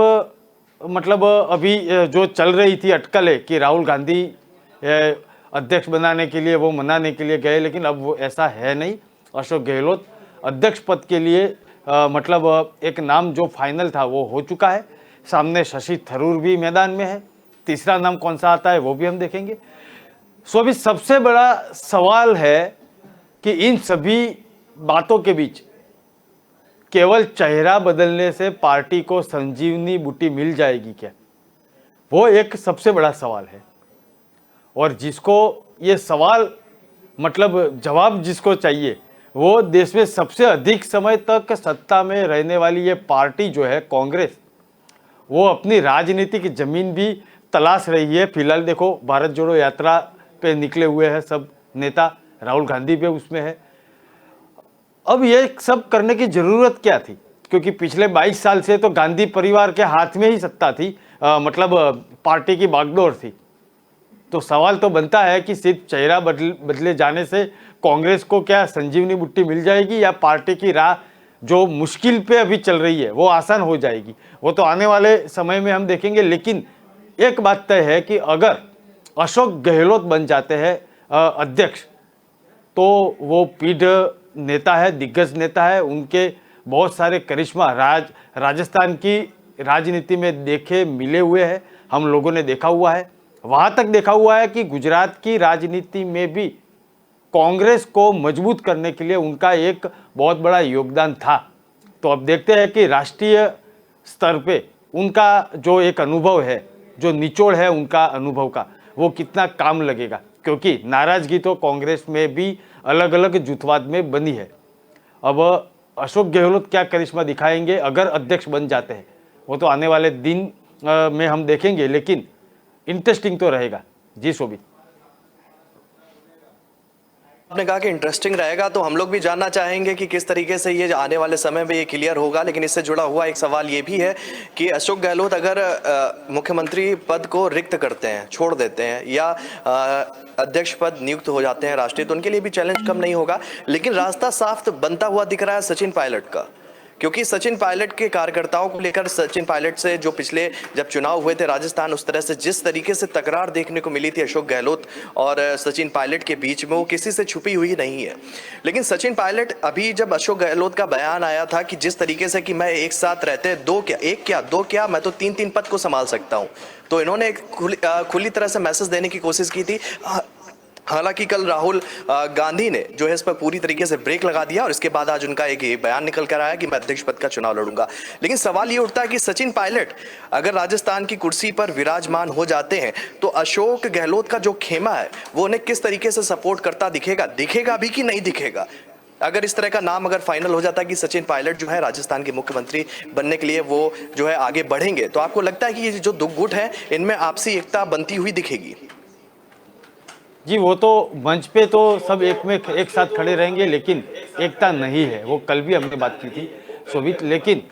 मतलब अभी जो चल रही थी अटकल है कि राहुल गांधी अध्यक्ष बनाने के लिए वो मनाने के लिए गए, लेकिन अब वो ऐसा है नहीं। अशोक गहलोत अध्यक्ष पद के लिए मतलब एक नाम जो फाइनल था वो हो चुका है। सामने शशि थरूर भी मैदान में है। तीसरा नाम कौन सा आता है वो भी हम देखेंगे। सो अभी सबसे बड़ा सवाल है कि इन सभी बातों के बीच केवल चेहरा बदलने से पार्टी को संजीवनी बूटी मिल जाएगी क्या, वो एक सबसे बड़ा सवाल है। और जिसको ये सवाल मतलब जवाब जिसको चाहिए वो देश में सबसे अधिक समय तक सत्ता में रहने वाली ये पार्टी जो है कांग्रेस, वो अपनी राजनीतिक जमीन भी तलाश रही है। फिलहाल देखो भारत जोड़ो यात्रा पे निकले हुए हैं सब नेता, राहुल गांधी भी उसमें है। अब ये सब करने की ज़रूरत क्या थी? क्योंकि पिछले 22 साल से तो गांधी परिवार के हाथ में ही सत्ता थी, मतलब पार्टी की बागडोर थी। तो सवाल तो बनता है कि सिर्फ चेहरा बदले जाने से कांग्रेस को क्या संजीवनी बुट्टी मिल जाएगी, या पार्टी की राह जो मुश्किल पे अभी चल रही है वो आसान हो जाएगी, वो तो आने वाले समय में हम देखेंगे। लेकिन एक बात तय है कि अगर अशोक गहलोत बन जाते हैं अध्यक्ष, तो वो पीढ़ नेता है, दिग्गज नेता है, उनके बहुत सारे करिश्मा राजस्थान की राजनीति में देखे मिले हुए हैं, हम लोगों ने देखा हुआ है। वहाँ तक देखा हुआ है कि गुजरात की राजनीति में भी कांग्रेस को मजबूत करने के लिए उनका एक बहुत बड़ा योगदान था। तो अब देखते हैं कि राष्ट्रीय स्तर पे उनका जो एक अनुभव है, जो निचोड़ है उनका अनुभव का, वो कितना काम लगेगा, क्योंकि नाराजगी तो कांग्रेस में भी अलग अलग जुथवाद में बनी है। अब अशोक गहलोत क्या करिश्मा दिखाएंगे अगर अध्यक्ष बन जाते हैं, वो तो आने वाले दिन में हम देखेंगे, लेकिन इंटरेस्टिंग तो रहेगा। जी शोभित, आपने कहा कि इंटरेस्टिंग रहेगा, तो हम लोग भी जानना चाहेंगे कि किस तरीके से ये आने वाले समय में ये क्लियर होगा। लेकिन इससे जुड़ा हुआ एक सवाल ये भी है कि अशोक गहलोत अगर मुख्यमंत्री पद को रिक्त करते हैं, छोड़ देते हैं, या अध्यक्ष पद नियुक्त हो जाते हैं राष्ट्रीय, तो उनके लिए भी चैलेंज कम नहीं होगा। लेकिन रास्ता साफ बनता हुआ दिख रहा है सचिन पायलट का, क्योंकि सचिन पायलट के कार्यकर्ताओं को लेकर सचिन पायलट से जो पिछले जब चुनाव हुए थे राजस्थान, उस तरह से जिस तरीके से तकरार देखने को मिली थी अशोक गहलोत और सचिन पायलट के बीच में, वो किसी से छुपी हुई नहीं है। लेकिन सचिन पायलट अभी जब अशोक गहलोत का बयान आया था कि जिस तरीके से कि मैं एक साथ रहते दो क्या मैं तो तीन पद को संभाल सकता हूं, तो इन्होंने खुली तरह से मैसेज देने की कोशिश की थी। हालांकि कल राहुल गांधी ने जो है इस पर पूरी तरीके से ब्रेक लगा दिया और इसके बाद आज उनका एक बयान निकल कर आया कि मैं अध्यक्ष पद का चुनाव लड़ूंगा। लेकिन सवाल ये उठता है कि सचिन पायलट अगर राजस्थान की कुर्सी पर विराजमान हो जाते हैं तो अशोक गहलोत का जो खेमा है वो उन्हें किस तरीके से सपोर्ट करता दिखेगा भी कि नहीं दिखेगा। अगर इस तरह का नाम अगर फाइनल हो जाता है कि सचिन पायलट जो है राजस्थान के मुख्यमंत्री बनने के लिए वो जो है आगे बढ़ेंगे, तो आपको लगता है कि ये जो दो गुट है इनमें आपसी एकता बनती हुई दिखेगी? जी वो तो मंच पे तो सब एक साथ खड़े रहेंगे, लेकिन एकता नहीं है, वो कल भी हमने बात की थी शोभित। लेकिन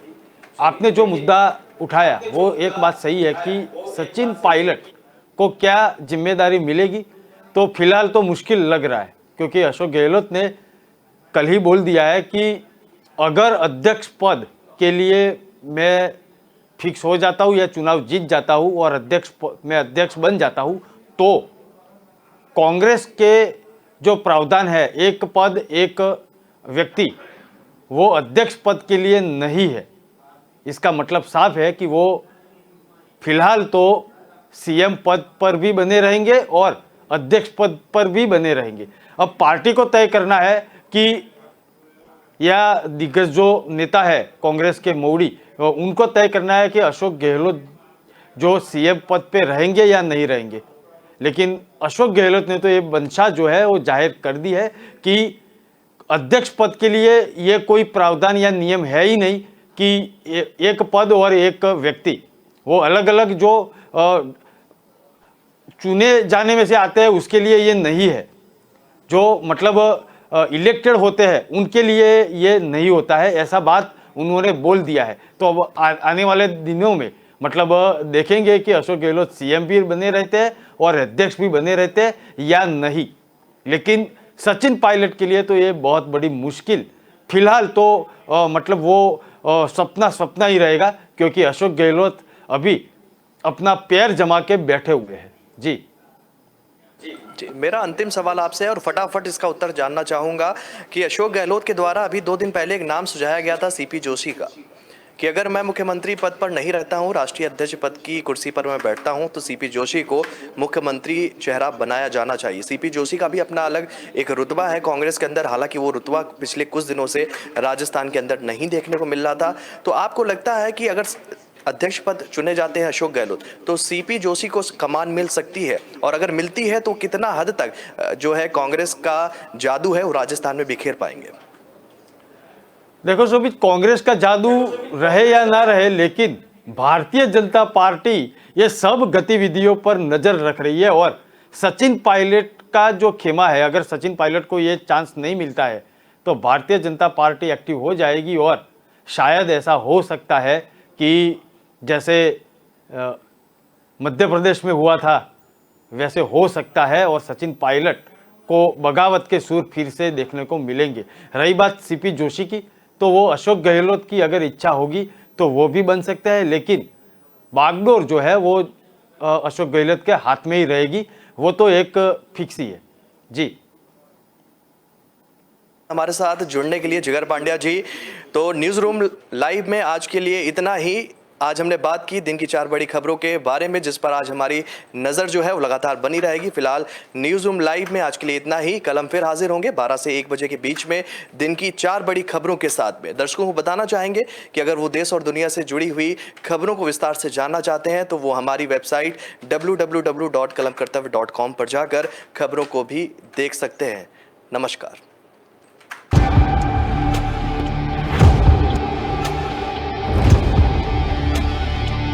आपने जो मुद्दा उठाया वो एक बात सही है कि सचिन पायलट को क्या जिम्मेदारी मिलेगी, तो फिलहाल तो मुश्किल लग रहा है, क्योंकि अशोक गहलोत ने कल ही बोल दिया है कि अगर अध्यक्ष पद के लिए मैं फिक्स हो जाता हूँ या चुनाव जीत जाता हूँ और मैं अध्यक्ष बन जाता हूँ, तो कांग्रेस के जो प्रावधान है एक पद एक व्यक्ति, वो अध्यक्ष पद के लिए नहीं है। इसका मतलब साफ है कि वो फिलहाल तो सीएम पद पर भी बने रहेंगे और अध्यक्ष पद पर भी बने रहेंगे। अब पार्टी को तय करना है कि या दिग्गज जो नेता है कांग्रेस के मौड़ी, उनको तय करना है कि अशोक गहलोत जो सीएम पद पे रहेंगे या नहीं रहेंगे। लेकिन अशोक गहलोत ने तो ये मंशा जो है वो जाहिर कर दी है कि अध्यक्ष पद के लिए ये कोई प्रावधान या नियम है ही नहीं कि एक पद और एक व्यक्ति, वो अलग अलग जो चुने जाने में से आते हैं उसके लिए ये नहीं है, जो मतलब इलेक्टेड होते हैं उनके लिए ये नहीं होता है, ऐसा बात उन्होंने बोल दिया है। तो अब आने वाले दिनों में मतलब देखेंगे कि अशोक गहलोत सीएम भी बने रहते हैं और अध्यक्ष भी बने रहते हैं या नहीं। लेकिन सचिन पायलट के लिए तो ये बहुत बड़ी मुश्किल फिलहाल तो मतलब वो सपना ही रहेगा, क्योंकि अशोक गहलोत अभी अपना पैर जमा के बैठे हुए हैं। जी मेरा अंतिम सवाल आपसे है और फटाफट इसका उत्तर जानना चाहूंगा कि अशोक गहलोत के द्वारा अभी 2 दिन पहले एक नाम सुझाया गया था सीपी जोशी का, कि अगर मैं मुख्यमंत्री पद पर नहीं रहता हूं, राष्ट्रीय अध्यक्ष पद की कुर्सी पर मैं बैठता हूं, तो सीपी जोशी को मुख्यमंत्री चेहरा बनाया जाना चाहिए। सीपी जोशी का भी अपना अलग एक रुतबा है कांग्रेस के अंदर, हालांकि वो रुतबा पिछले कुछ दिनों से राजस्थान के अंदर नहीं देखने को मिल रहा था। तो आपको लगता है कि अगर अध्यक्ष पद चुने जाते हैं अशोक गहलोत, तो सीपी जोशी को कमान मिल सकती है, और अगर मिलती है तो कितना हद तक जो है कांग्रेस का जादू है वो राजस्थान में बिखेर पाएंगे? देखो शोभित, कांग्रेस का जादू रहे या ना रहे, लेकिन भारतीय जनता पार्टी ये सब गतिविधियों पर नजर रख रही है। और सचिन पायलट का जो खेमा है, अगर सचिन पायलट को ये चांस नहीं मिलता है तो भारतीय जनता पार्टी एक्टिव हो जाएगी और शायद ऐसा हो सकता है कि जैसे मध्य प्रदेश में हुआ था वैसे हो सकता है और सचिन पायलट को बगावत के सुर फिर से देखने को मिलेंगे। रही बात सीपी जोशी की, तो वो अशोक गहलोत की अगर इच्छा होगी तो वो भी बन सकता है, लेकिन बागडोर जो है वो अशोक गहलोत के हाथ में ही रहेगी, वो तो एक फिक्स ही है। जी, हमारे साथ जुड़ने के लिए जिगर पांड्या जी। तो न्यूज़ रूम लाइव में आज के लिए इतना ही। आज हमने बात की दिन की 4 बड़ी खबरों के बारे में, जिस पर आज हमारी नज़र जो है वो लगातार बनी रहेगी। फिलहाल न्यूज़ रूम लाइव में आज के लिए इतना ही। कल हम फिर हाजिर होंगे 12 से 1 बजे के बीच में दिन की 4 बड़ी खबरों के साथ में। दर्शकों को बताना चाहेंगे कि अगर वो देश और दुनिया से जुड़ी हुई खबरों को विस्तार से जानना चाहते हैं तो वो हमारी वेबसाइट www.kalamkartavya.com पर जाकर खबरों को भी देख सकते हैं। नमस्कार।